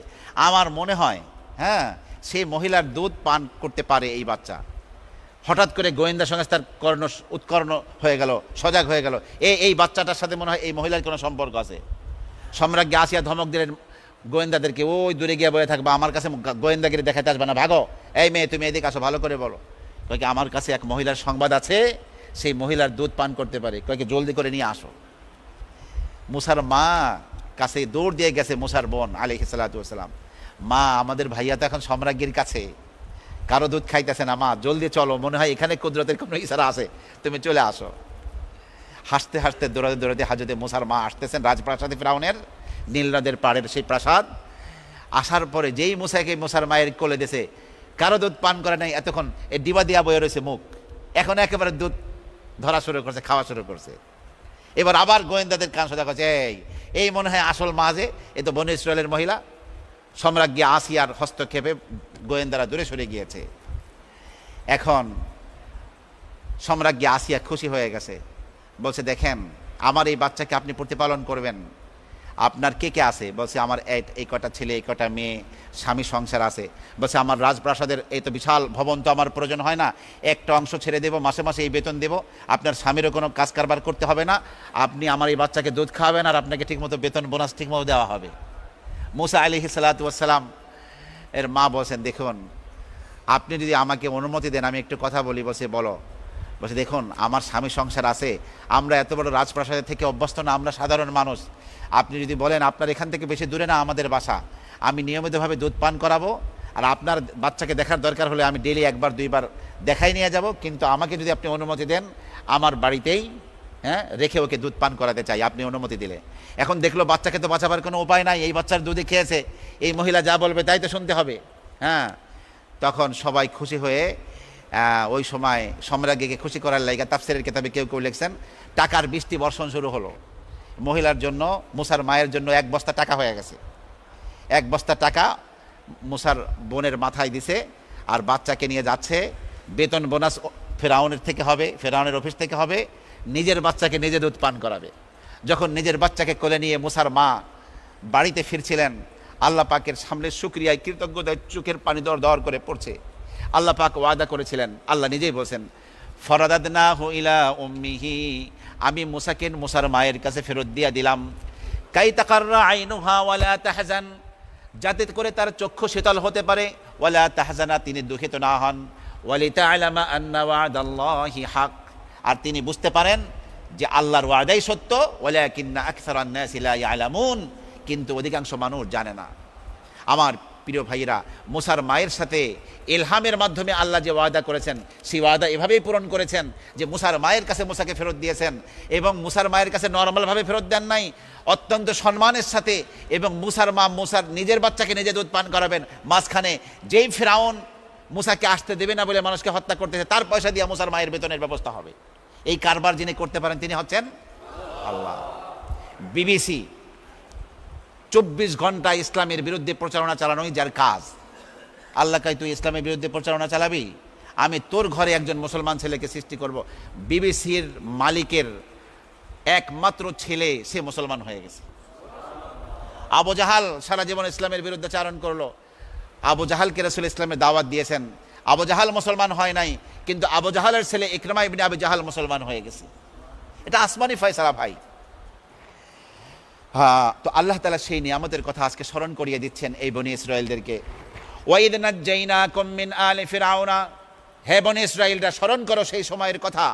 Speaker 1: আমার মনে হয় হ্যাঁ সেই মহিলার দুধ পান করতে পারে এই বাচ্চা। হঠাৎ করে গোয়েন্দা সংস্থার কর্ণ উৎকর্ণ হয়ে গেল, সজাগ হয়ে গেল, এই বাচ্চাটার সাথে মনে হয় এই মহিলার কোনো সম্পর্ক আছে। সম্রাজ্ঞী আসিয়া ধমক দিলেন গোয়েন্দাদেরকে, ওই দূরে গিয়ে বয়ে থাকবা, আমার কাছে গোয়েন্দাগিরি দেখাতে আসবে না, ভাগো। এই মেয়ে তুমি এদিকে আসো, ভালো করে বলো। কয়েকে আমার কাছে এক মহিলার সংবাদ আছে, সেই মহিলার দুধ পান করতে পারে, কয়েকে জলদি করে নিয়ে আসো। মুসার মা কাছে দৌড় দিয়ে গেছে মুসার বোন আলাইহিস সালাতু ওয়াস সালাম, মা আমাদের ভাইয়া তো এখন সম্রাজ্ঞীর কাছে, কারো দুধ খাইতেছে না, মা জলদি চলো, মনে হয় এখানে কুদরতের কোনো ইশারা আছে, তুমি চলে আসো। হাসতে হাসতে দৌড়াতে দৌড়াতে হযরতে মুসার মা আসতেছেন রাজপ্রাসাদে, ফিরাউনের নীল নদের পাড়ের সেই প্রাসাদ। আসার পরে যেই মুসাকে মুসার মায়ের কোলে দিয়েছে, কারো দুধ পান করে নাই এতক্ষণ, এই ডিবা দিয়া বয়ে রয়েছে মুখ, এখন একেবারে দুধ ধরা শুরু করছে, খাওয়া শুরু করছে। এবার আবার গোয়েন্দাদের কান সোজা করছে, এই মনে হয় আসল মা, যে এ তো বনী ইসরায়েলের মহিলা। সম্রাজ্ঞী আসিয়ার হস্তক্ষেপে গোয়েন্দারা দূরে সরে গিয়েছে। এখন সম্রাজ্ঞী আসিয়া খুশি হয়ে গেছে, বলছে দেখেন আমার এই বাচ্চাকে আপনি প্রতিপালন করবেন, আপনার কে কে আছে? বলছে আমার এই কটা ছেলে, এই কটা মেয়ে, স্বামী সংসার আছে। বলছে আমার রাজপ্রাসাদের এই তো বিশাল ভবন, তো আমার প্রয়োজন হয় না, একটা অংশ ছেড়ে দেবো, মাসে মাসে এই বেতন দেবো, আপনার স্বামীরও কোনো কাজ কারবার করতে হবে না, আপনি আমার এই বাচ্চাকে দুধ খাওয়াবেন, আর আপনাকে ঠিকমতো বেতন বোনাস ঠিকমতো দেওয়া হবে। মুসা আলাইহিস সালাতু ওয়াস সালাম এর মা বলছেন, দেখুন আপনি যদি আমাকে অনুমতি দেন আমি একটু কথা বলি। বলছে বলো। বলছে দেখুন আমার স্বামী সংসার আছে, আমরা এত বড় রাজপ্রাসাদের থেকে অভ্যস্ত না, আমরা সাধারণ মানুষ, আপনি যদি বলেন আপনার এখান থেকে বেশি দূরে না আমাদের বাসা, আমি নিয়মিতভাবে দুধ পান করাবো, আর আপনার বাচ্চাকে দেখার দরকার হলে আমি ডেলি একবার দুইবার দেখাই নিয়ে যাব, কিন্তু আমাকে যদি আপনি অনুমতি দেন আমার বাড়িতেই রেখে ওকে দুধ পান করাতে চাই, আপনি অনুমতি দিলে। এখন দেখলো বাচ্চাকে তো বাঁচাবার কোনো উপায় নাই, এই বাচ্চার দুধে খেয়েছে, এই মহিলা যা বলবে তাই তো শুনতে হবে। তখন সবাই খুশি হয়ে ওই সময় সম্রাজ্ঞীকে খুশি করার লাইগা তাফসীরের কিতাবে কেউ কেউ লিখছেন টাকার বৃষ্টি বর্ষণ শুরু হলো। মহিলার জন্য, মুসার মায়ের জন্য 1 বস্তা টাকা হয়ে গেছে। 1 বস্তা টাকা মুসার বোনের মাথায় দিছে, আর বাচ্চাকে নিয়ে যাচ্ছে। বেতন বোনাস ফেরাউনের থেকে হবে, ফেরাউনের অফিস থেকে হবে, নিজের বাচ্চাকে নিজে দুধ পান করাবে। যখন নিজের বাচ্চাকে কোলে নিয়ে মুসার মা বাড়িতে ফিরছিলেন, আল্লাহ পাকের সামনে শুকরিয়ায় কৃতজ্ঞতায় চোখের পানি দর দর করে পড়ছে। আল্লাহ পাক ওয়াদা করেছিলেন, আল্লাহ নিজেই বলছেন, ফরাদাদনাহু ইলা উম্মিহি, আমি মুসাকে মুসার মায়ের কাছে ফেরত দিয়া দিলাম, কাই তাকাররা আইনুহা ওয়ালা তাহজান, যাতে করে তার চক্ষু শীতল হতে পারে, ওয়ালা তাহজানা, তিনি দুঃখিত না হন, ওয়ালিতাআলামা আন্না ওয়াদাল্লাহি হক, আর তিনি বুঝতে পারেন যে আল্লাহর ওয়াদাই সত্য, ওয়ালাকিন্না আকসারান নাসি লা ইয়ালামুন, কিন্তু অধিকাংশ মানুষ জানে না। আমার প্রিয় ভাইয়েরা, মুসার মায়ের সাথে ইলহামের মাধ্যমে আল্লাহ যে ওয়াদা করেছেন সেই ওয়াদা এভাবেই পূরণ করেছেন যে মুসার মায়ের কাছে মুসাকে ফেরত দিয়েছেন, এবং মুসার মায়ের কাছে নর্মালভাবে ফেরত দেন নাই, অত্যন্ত সম্মানের সাথে। এবং মুসার মা মুসার নিজের বাচ্চাকে নিজে দুধ পান করাবেন, মাঝখানে যেই ফেরাউন মুসাকে আসতে দেবে না বলে মানুষকে হত্যা করতেছে, তার পয়সা দিয়ে মুসার মায়ের বেতনের ব্যবস্থা হবে। এই কারবার যিনি করতে পারেন তিনি হচ্ছেন আল্লাহ। বিবিসি 24 ঘন্টা ইসলামের বিরুদ্ধে প্রচারণা চালানোই যার কাজ। আল্লাহ কয় তুই ইসলামের বিরুদ্ধে প্রচারণা চালাবি, আমি তোর ঘরে একজন মুসলমান ছেলেকে সৃষ্টি করব। বিবিসির মালিকের একমাত্র ছেলে সে মুসলমান হয়ে গেছে। আবু জাহাল সারা জীবন ইসলামের বিরুদ্ধে চারণ করলো, আবু জাহালকে রাসূল ইসলামের দাওয়াত দিয়েছেন, আবু জাহাল মুসলমান হয় নাই, কিন্তু আবু জাহালের ছেলে ইকরামা ইবনে আবু জাহাল মুসলমান হয়ে গেছে। এটা আসমানি ফয়সালা ভাই। হ্যাঁ, তো আল্লাহ তাআলা সেই নিয়ামতের কথা আজকে স্মরণ করিয়ে দিচ্ছেন এই বনি ইসরায়েলদেরকে। ওয়াইদ নাজ্জাইনাকুম মিন আলি ফিরআউনা, হে বনি ইসরায়েলরা স্মরণ করো সেই সময়ের কথা।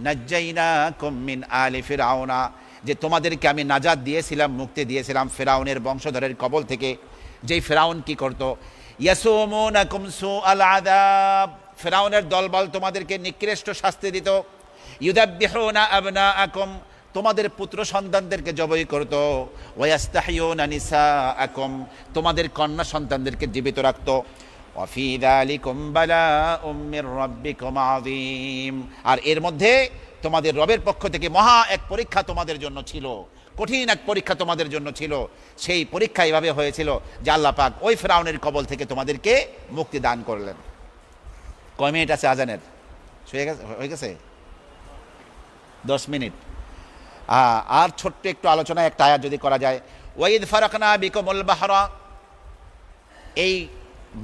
Speaker 1: নাজ্জাইনাকুম মিন আলি ফিরআউনা, যে তোমাদেরকে আমি নাজাত দিয়েছিলাম, মুক্তি দিয়েছিলাম ফিরআউনের বংশধরের কবল থেকে। যেই ফিরআউন কি করত, ইয়াসুমুনাকুম সুআল আযাব, ফিরআউনের দলবল তোমাদেরকে নিকৃষ্ট শাস্তি দিত। ইউদাব্বিহুনা আবনাআকুম, তোমাদের পুত্র সন্তানদেরকে জবাই করত। ওয়াস্তাহিয়ুনা নিসাআকুম, তোমাদের কন্যা সন্তানদেরকে জীবিত রাখত। ওয়াফি যালিকুম বালাউম মির রাব্বিকুম আযীম, আর এর মধ্যে তোমাদের রবের পক্ষ থেকে মহা এক পরীক্ষা তোমাদের জন্য ছিল, কঠিন এক পরীক্ষা তোমাদের জন্য ছিল। সেই পরীক্ষা এইভাবে হয়েছিল যে আল্লাহ পাক ওই ফিরআউনের কবল থেকে তোমাদেরকে মুক্তি দান করলেন। কয় মিনিট আছে আজানের? হয়ে গেছে 10 মিনিট। আর ছোট্ট একটু আলোচনা একটা আয়াত যদি করা যায়। ওয়াইদ ফারাকনা বিকুমুল বাহরা, এই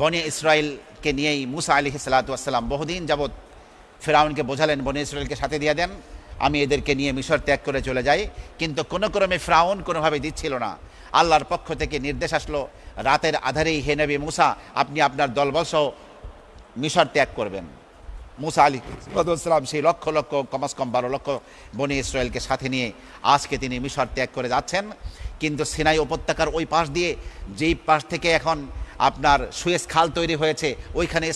Speaker 1: বনি ইসরায়েলকে নিয়েই মুসা আলাইহিস সালাতু ওয়াস সালাম বহুদিন যাবৎ ফিরআউনকে বোঝালেন বনি ইসরায়েলকে সাথে দিয়ে দেন, আমি এদেরকে নিয়ে মিশর ত্যাগ করে চলে যাই। কিন্তু কোনো ক্রমে ফিরআউন কোনোভাবে দিচ্ছিল না। আল্লাহর পক্ষ থেকে নির্দেশ আসলো, রাতের আধারেই হে নবী মুসা আপনি আপনার দলবলসহ মিশর ত্যাগ করবেন। মুসা আলাইহিস সালাম সেই লক্ষ লক্ষ কমস কম 12 লক্ষ বনি ইসরায়েলকে সাথে নিয়ে আজকে তিনি মিশর ত্যাগ করে যাচ্ছেন। কিন্তু সিনাই উপত্যকার ওই পাশ দিয়ে, যেই পাশ থেকে এখন আপনার সুয়েজ খাল তৈরি হয়েছে, ওইখানে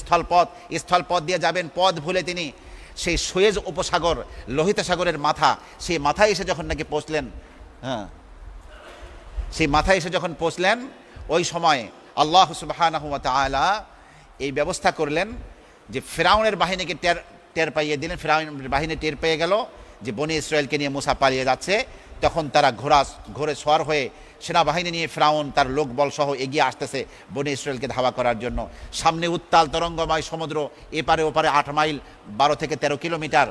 Speaker 1: স্থলপথ দিয়ে যাবেন, পথ ভুলে তিনি সেই সুয়েজ উপসাগর, লোহিত সাগরের মাথা, সেই মাথায় এসে যখন নাকি পৌঁছলেন, সেই মাথায় এসে যখন পৌঁছলেন, ওই সময় আল্লাহ সুবহানাহু ওয়া তাআলা এই ব্যবস্থা করলেন যে ফিরআউনের বাহিনীকে টের পাইয়ে দিলেন। ফিরআউনের বাহিনী টের পেয়ে গেল যে বনি ইসরায়েলকে নিয়ে মুসা পালিয়ে যাচ্ছে। তখন তারা ঘোড়ে সওয়ার হয়ে সেনাবাহিনী নিয়ে ফিরআউন তার লোকবল সহ এগিয়ে আসতেছে বনি ইসরায়েলকে ধাওয়া করার জন্য। সামনে উত্তাল তরঙ্গময় সমুদ্র, এপারে ওপারে 8 মাইল 12 থেকে 13 কিলোমিটার,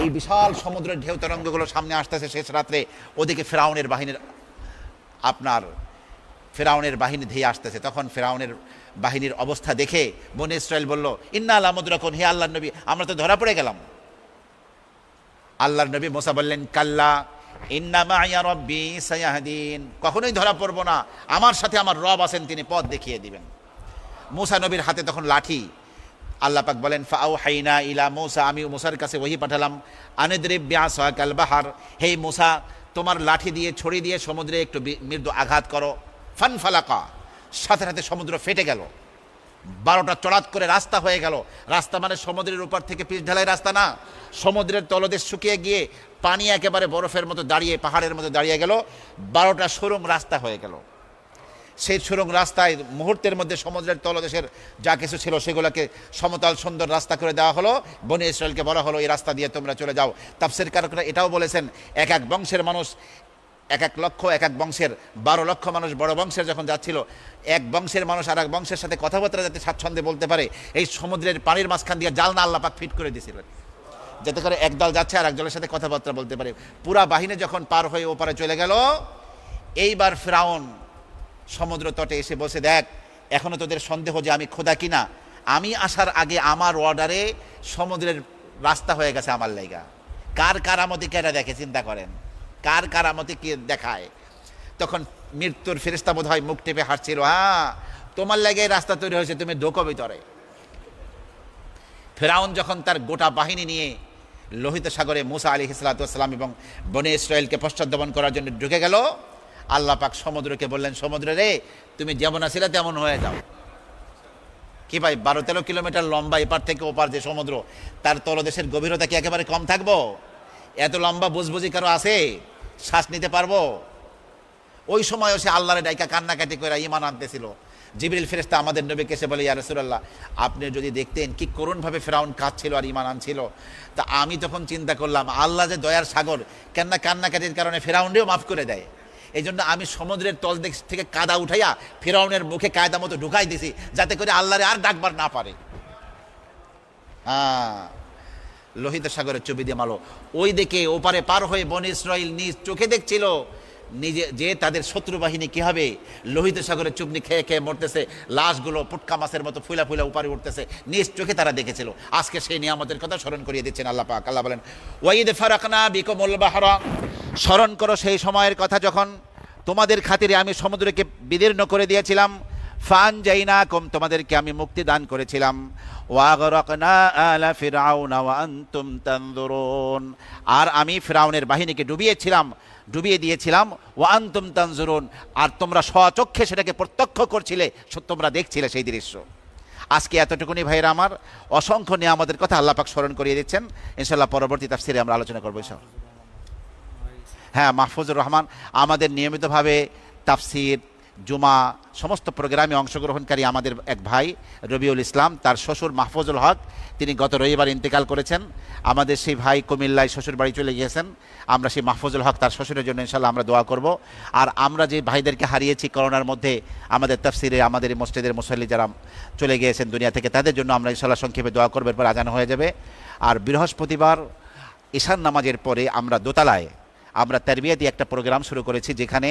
Speaker 1: এই বিশাল সমুদ্রের ঢেউ তরঙ্গগুলো সামনে আসতেছে শেষ রাত্রে। ওদিকে ফিরআউনের বাহিনী ধেয়ে আসতেছে। তখন ফিরআউনের বাহিনীর অবস্থা দেখে বনি ইসরায়েল বলল, ইন্না লামুদরাকুন, হে আল্লাহর নবী আমরা তো ধরা পড়ে গেলাম। আল্লাহর নবী মুসা বললেন, কাল্লা ইন্না মাইয়া রাব্বি সায়াহদিন, কখনোই ধরা পড়ব না, আমার সাথে আমার রব আছেন, তিনি পথ দেখিয়ে দিবেন। মুসা নবীর হাতে তখন লাঠি। আল্লাহ পাক বলেন, ফাআউহাইনা ইলা মুসা, আমি মুসার কাছে ওহী পাঠালাম, আনিদরিব বিআসাকাল বাহার, হে মুসা তোমার লাঠি দিয়ে ছড়ি দিয়ে সমুদ্রে একটু মৃদু আঘাত করো। ফানফালাকা, সাথে সাথে সমুদ্র ফেটে গেল, 12টা চড়াত করে রাস্তা হয়ে গেল। রাস্তা মানে সমুদ্রের উপর থেকে পিচ ঢালাই রাস্তা না, সমুদ্রের তলদেশ শুকিয়ে গিয়ে পানি একেবারে বরফের মতো দাঁড়িয়ে, পাহাড়ের মতো দাঁড়িয়ে গেল। 12টা সুড়ঙ্গ রাস্তা হয়ে গেল। সেই সুড়ঙ্গ রাস্তায় মুহূর্তের মধ্যে সমুদ্রের তলদেশের যা কিছু ছিল সেগুলোকে সমতল সুন্দর রাস্তা করে দেওয়া হলো। বনি ইসরায়েলকে বলা হলো এই রাস্তা দিয়ে তোমরা চলে যাও। তাফসীর কারকরা এটাও বলেছেন, এক এক বংশের মানুষ, এক এক বংশের 12 লক্ষ মানুষ বড় বংশের যখন যাচ্ছিল, এক বংশের মানুষ আর এক বংশের সাথে কথাবার্তা যাতে স্বাচ্ছন্দ্যে বলতে পারে, এই সমুদ্রের পানির মাঝখান দিয়ে জালনা আল্লাহ পাক ফিট করে দিয়েছিলেন, যাতে করে এক দল যাচ্ছে আর এক দলের সাথে কথাবার্তা বলতে পারে। পুরা বাহিনী যখন পার হয়ে ওপারে চলে গেল, এইবার ফিরআউন সমুদ্র তটে এসে বসে, দেখ এখনো তোদের সন্দেহ যে আমি খোদা কিনা, আমি আসার আগে আমার অর্ডারে সমুদ্রের রাস্তা হয়ে গেছে আমার লাইগা। কার কারামতি কেটা দেখে, চিন্তা করেন, কার কারামতি কে দেখায়। তখন মৃত্যুর ফেরেশতা বোধ হয় মুখ টেপে হাসছিল, তোমার লাগে রাস্তা তৈরি হয়েছে, তুমি ঢোকো ভিতরে। ফিরআউন যখন তার গোটা বাহিনী নিয়ে লোহিত সাগরে মুসা আলাইহিস সালাতু ওয়াস সালাম এবং বনি ইসরায়েলকে পশ্চাৎ করার জন্য ঢুকে গেল, আল্লাহ পাক সমুদ্রকে বললেন, সমুদ্র রে তুমি যেমন আছিলে তেমন হয়ে যাও। কি ভাই, 12-13 কিলোমিটার লম্বা এপার থেকে ওপার যে সমুদ্র, তার তলদেশের গভীরতা কি একেবারে কম থাকবো? এত লম্বা বুঝবুঝি কারো আছে? শ্বাস নিতে পারবো? ওই সময়ও সে আল্লাহরে ডাইকা কান্নাকাটি করে ঈমান আনতেছিল
Speaker 2: জিবরিল ফেরেশতা আমাদের নবীকে এসে বলে, ইয়া রাসূলুল্লাহ, আপনি যদি দেখতেন কি করুণভাবে ফেরাউন কাঁদছিল আর ঈমান আনছিল। তা আমি তখন চিন্তা করলাম, আল্লাহ যে দয়ার সাগর, কান্নাকাটির কারণে ফেরাউনরেও মাফ করে দেয়। এই জন্য আমি সমুদ্রের তল থেকে কাদা উঠাইয়া ফেরাউনের মুখে কায়দা মতো ঢুকাই দিছি, যাতে করে আল্লাহরে আর ডাকবার না পারে। হ্যাঁ, লোহিত সাগরের ছবি দিয়ে মালো। ওই দিকে ওপারে পার হয়ে বনী ইসরাইল নিজ চোখে দেখছিল নিজে যে তাদের শত্রু বাহিনী কি হবে, লোহিত সাগরের চুবনি খেয়ে খেয়ে মরতেছে, লাশগুলো পুটকা মাছের মতো ফুলা ফুলা উপারে উঠতেছে, নিজ চোখে তারা দেখেছিল। আজকে সেই নিয়ামতের কথা স্মরণ করিয়ে দিচ্ছেন আল্লাহ পাক। আল্লাহ বলেন, ওয়াইদ ফারাকনা বিকুমুল বাহরা, স্মরণ করো সেই সময়ের কথা যখন তোমাদের খাতিরে আমি সমুদ্রকে বিদীর্ণ করে দিয়েছিলাম। ফানজাইনাকুম, তোমাদেরকে আমি মুক্তি দান করেছিলাম। ওয়াগরাকনা আলা ফিরআউনা ওয়া আনতুম তানজুরুন, আর আমি ফিরআউনের বাহিনীকে ডুবিয়ে দিয়েছিলাম। ওয়া আনতুম তানজুরুন, আর তোমরা স্বচক্ষে সেটাকে প্রত্যক্ষ করছিলে, তোমরা দেখছিলে সেই দৃশ্য। আজকে এতটুকুনি ভাইয়েরা আমার, অসংখ্য নিয়ামতের কথা আল্লাহ পাক স্মরণ করিয়ে দিচ্ছেন। ইনশাআল্লাহ পরবর্তী তাফসীরে আমরা আলোচনা করবো ইনশাআল্লাহ। হ্যাঁ, মাহফুজুর রহমান আমাদের নিয়মিতভাবে তাফসীর, জুমা সমস্ত প্রোগ্রামে অংশগ্রহণকারী আমাদের এক ভাই রবিউল ইসলাম, তার শ্বশুর মাহফুজুল হক, তিনি গত রবিবার ইন্তেকাল করেছেন। আমাদের সেই ভাই কুমিল্লায় শ্বশুর বাড়ি চলে গিয়েছেন। আমরা সেই মাহফুজুল হক তার শ্বশুরের জন্য ইনশাআল্লাহ আমরা দোয়া করব। আর আমরা যে ভাইদেরকে হারিয়েছি করোনার মধ্যে, আমাদের তাফসিরে আমাদের মসজিদের মুসল্লি যারা চলে গিয়েছেন দুনিয়া থেকে, তাদের জন্য আমরা ইনশাআল্লাহ সংক্ষেপে দোয়া করব, এরপর আজান হয়ে যাবে। আর বৃহস্পতিবার ঈশান নামাজের পরে আমরা দোতলায় আমরা তারবিয়াতি একটা প্রোগ্রাম শুরু করেছি, যেখানে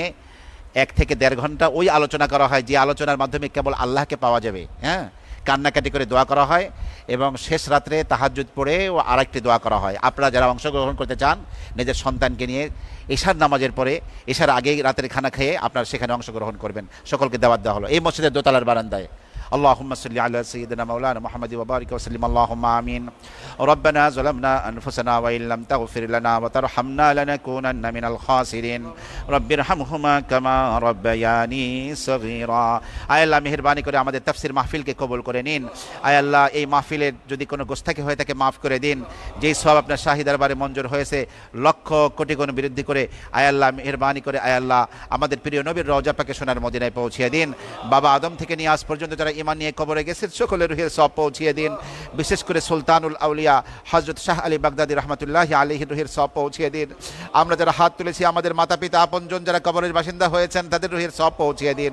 Speaker 2: 1 থেকে 1.5 ঘন্টা ওই আলোচনা করা হয়, যে আলোচনার মাধ্যমে কেবল আল্লাহকে পাওয়া যাবে। হ্যাঁ, কান্নাকাটি করে দোয়া করা হয় এবং শেষ রাত্রে তাহাজ্জুদ পড়ে ও আরেকটি দোয়া করা হয়। আপনারা যারা অংশগ্রহণ করতে চান নিজের সন্তানকে নিয়ে, ঈশার নামাজের পরে, ঈশার আগেই রাতের খানা খেয়ে আপনারা সেখানে অংশগ্রহণ করবেন। সকলকে দাওয়াত দেওয়া হলো এই মসজিদের দোতলার বারান্দায়। اللهم صل على سيدنا مولانا محمد وبارك وسلم اللهم آمين ربنا ظلمنا أنفسنا وإن لم تغفر لنا وترحمنا لنكونن من الخاسرين رب ارحمهما كما ربياني صغيرا। আয় আল্লাহ মেহেরবানি করে আমাদের তাফসীর মাহফিলকে কবুল করে নিন। আয় আল্লাহ এই মাহফিলের যদি কোনো গোস্তাকি হয়ে থাকে মাফ করে দিন। যেই সওয়াব আপনার শাহী দরবারে মঞ্জুর হয়েছে লক্ষ কোটি গুণ বৃদ্ধি করে আয় আল্লাহ মেহেরবানি করে আয় আল্লাহ আমাদের প্রিয় নবীর রওজা পাকে সোনার মদিনায় পৌঁছিয়ে দিন। বাবা আদম থেকে নিয়ে আজ পর্যন্ত যারা ঈমান নিয়ে কবরে গেছে সকলের রুহের সওয়াব পৌঁছিয়ে দিন। বিশেষ করে সুলতানুল আউলিয়া হযরত শাহ আলী বাগদাদী রাহমাতুল্লাহি আলাইহির রুহের সওয়াব পৌঁছিয়ে দিন। আমরা যারা হাত তুলেছি আমাদের মাতা পিতা আপনজন যারা কবরের বাসিন্দা হয়েছেন তাদের রুহের সওয়াব পৌঁছিয়ে দিন।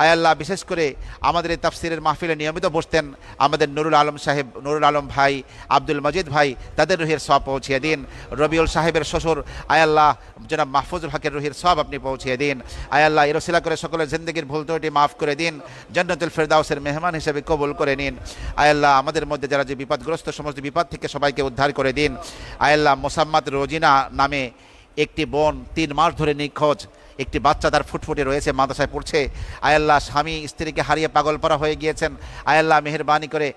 Speaker 2: আয় আল্লাহ বিশেষ করে আমাদের এই তাফসীরের মাহফিলে নিয়মিত বসতেন আমাদের নুরুল আলম সাহেব, নুরুল আলম ভাই, আব্দুল মজিদ ভাই, তাদের রুহের সওয়াব পৌঁছিয়ে দিন। রবিউল সাহেবের শ্বশুর আয় আল্লাহ জনাব মাহফুজুল হকের রুহের সওয়াব আপনি পৌঁছিয়ে দিন। আয় আল্লাহ এর ওসিলা করে সকলের জিন্দেগির ভুল ত্রুটি মাফ করে দিন। জান্নাতুল ফেরদাউসের মেহমান হিসেবে কবুল করে নিন। আয় আল্লাহ আমাদের মধ্যে যারা যে বিপদগ্রস্ত সমস্ত বিপদ থেকে সবাইকে উদ্ধার করে দিন। আয় আল্লাহ মোসাম্মদ রোজিনা নামে একটি বোন 3 মাস ধরে নিখোঁজ, একটি বাচ্চা তার ফুটফুটে রয়েছে, মাদ্রাসায় পড়ছে। আয় আল্লাহ স্বামী স্ত্রীকে হারিয়ে পাগল পরা হয়ে গিয়েছেন। আয় আল্লাহ মেহেরবানি করে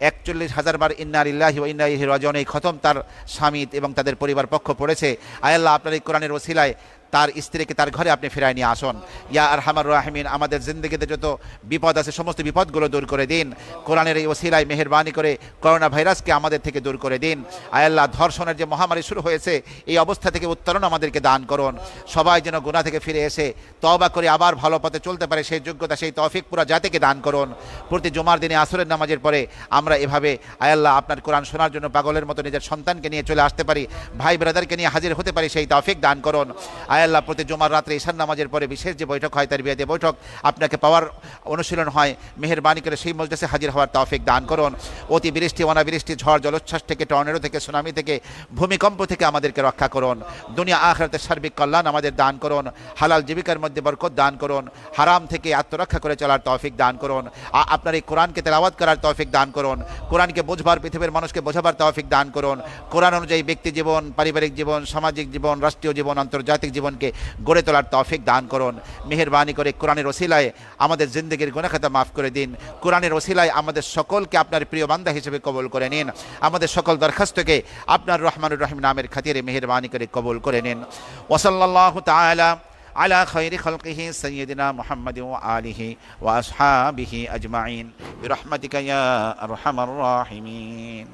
Speaker 2: 41,000 বার ইন্না লিল্লাহি ওয়া ইন্না ইলাইহি রাজিউন এই খতম তার স্বামী এবং তাদের পরিবার পক্ষ পড়েছে। আয় আল্লাহ আপনার এই কোরআনের ওসিলায় তার স্ত্রীকে তার ঘরে আপনি ফিরায় নিয়ে আসুন। ইয়া আরহামার রাহিমিন আমাদের জিন্দেগিতে যত বিপদ আছে সমস্ত বিপদগুলো দূর করে দিন। কোরআনের এই ওসিলায় মেহেরবানি করে করোনা ভাইরাসকে আমাদের থেকে দূর করে দিন। আয় আল্লাহ ধর্ষণের যে মহামারী শুরু হয়েছে এই অবস্থা থেকে উত্তরণ আমাদেরকে দান করুন। সবাই যেন গুনাহ থেকে ফিরে এসে তওবা করে আবার ভালো পথে চলতে পারে সেই যোগ্যতা সেই তৌফিক পুরো জাতিকে দান করুন। প্রতি জুমার দিনে আসরের নামাজের পরে আমরা এভাবে আয় আল্লাহ আপনার কোরআন শোনার জন্য পাগলের মতো নিজের সন্তানকে নিয়ে চলে আসতে পারি, ভাই ব্রাদারকে নিয়ে হাজির হতে পারি, সেই তৌফিক দান করুন। আয় আল্লাহ প্রতি জুমার রাত্রে ঈশার নামাজের পরে বিশেষ যে বৈঠক হয় তার বিয়াতে বৈঠক আপনাকে পাওয়ার অনুশীলন হয়, মেহেরবানি করে সেই মজলিসে হাজির হওয়ার তৌফিক দান করুন। অতি বৃষ্টি অনাবৃষ্টি ঝড় জলোচ্ছ্বাস থেকে টর্নেডো থেকে সুনামি থেকে ভূমিকম্প থেকে আমাদেরকে রক্ষা করুন। দুনিয়া আখিরাতের সার্বিক কল্যাণ আমাদের দান করুন। হালাল জীবিকার মধ্যে বরকত দান করুন। হারাম থেকে আত্মরক্ষা করে চলার তৌফিক দান করুন। আপনার এই কোরআনকে তেলাওয়াত করার তৌফিক দান করুন। কোরআনকে বুঝবার পৃথিবীর মানুষকে বোঝাবার তৌফিক দান করুন। কোরআন অনুযায়ী ব্যক্তি জীবন, পারিবারিক জীবন, সামাজিক জীবন, রাষ্ট্রীয় জীবন, আন্তর্জাতিক জীবনকে গড়ে তোলার তৌফিক দান করুন। মেহেরবানি করে কোরআনের ওসিলায় আমাদের জিন্দেগির গুনাহ খাতা মাফ করে দিন। কোরআনের ওসিলায় আমাদের সকলকে আপনার প্রিয় বান্দা হিসেবে কবুল করে নিন। আমাদের সকল দরখাস্তকে আপনার রহমানুর রহিম নামের খাতিরে মেহেরবানি করে কবুল করে নিন। ওয়া সাল্লাল্লাহু তাআলা আলা খায়রি খালকিহি সাইয়্যিদিনা মুহাম্মাদিন ওয়া আলিহি ওয়া আসহাবিহি আজমাইন বিরহমাতিকা ইয়া আরহামার রাহিমিন।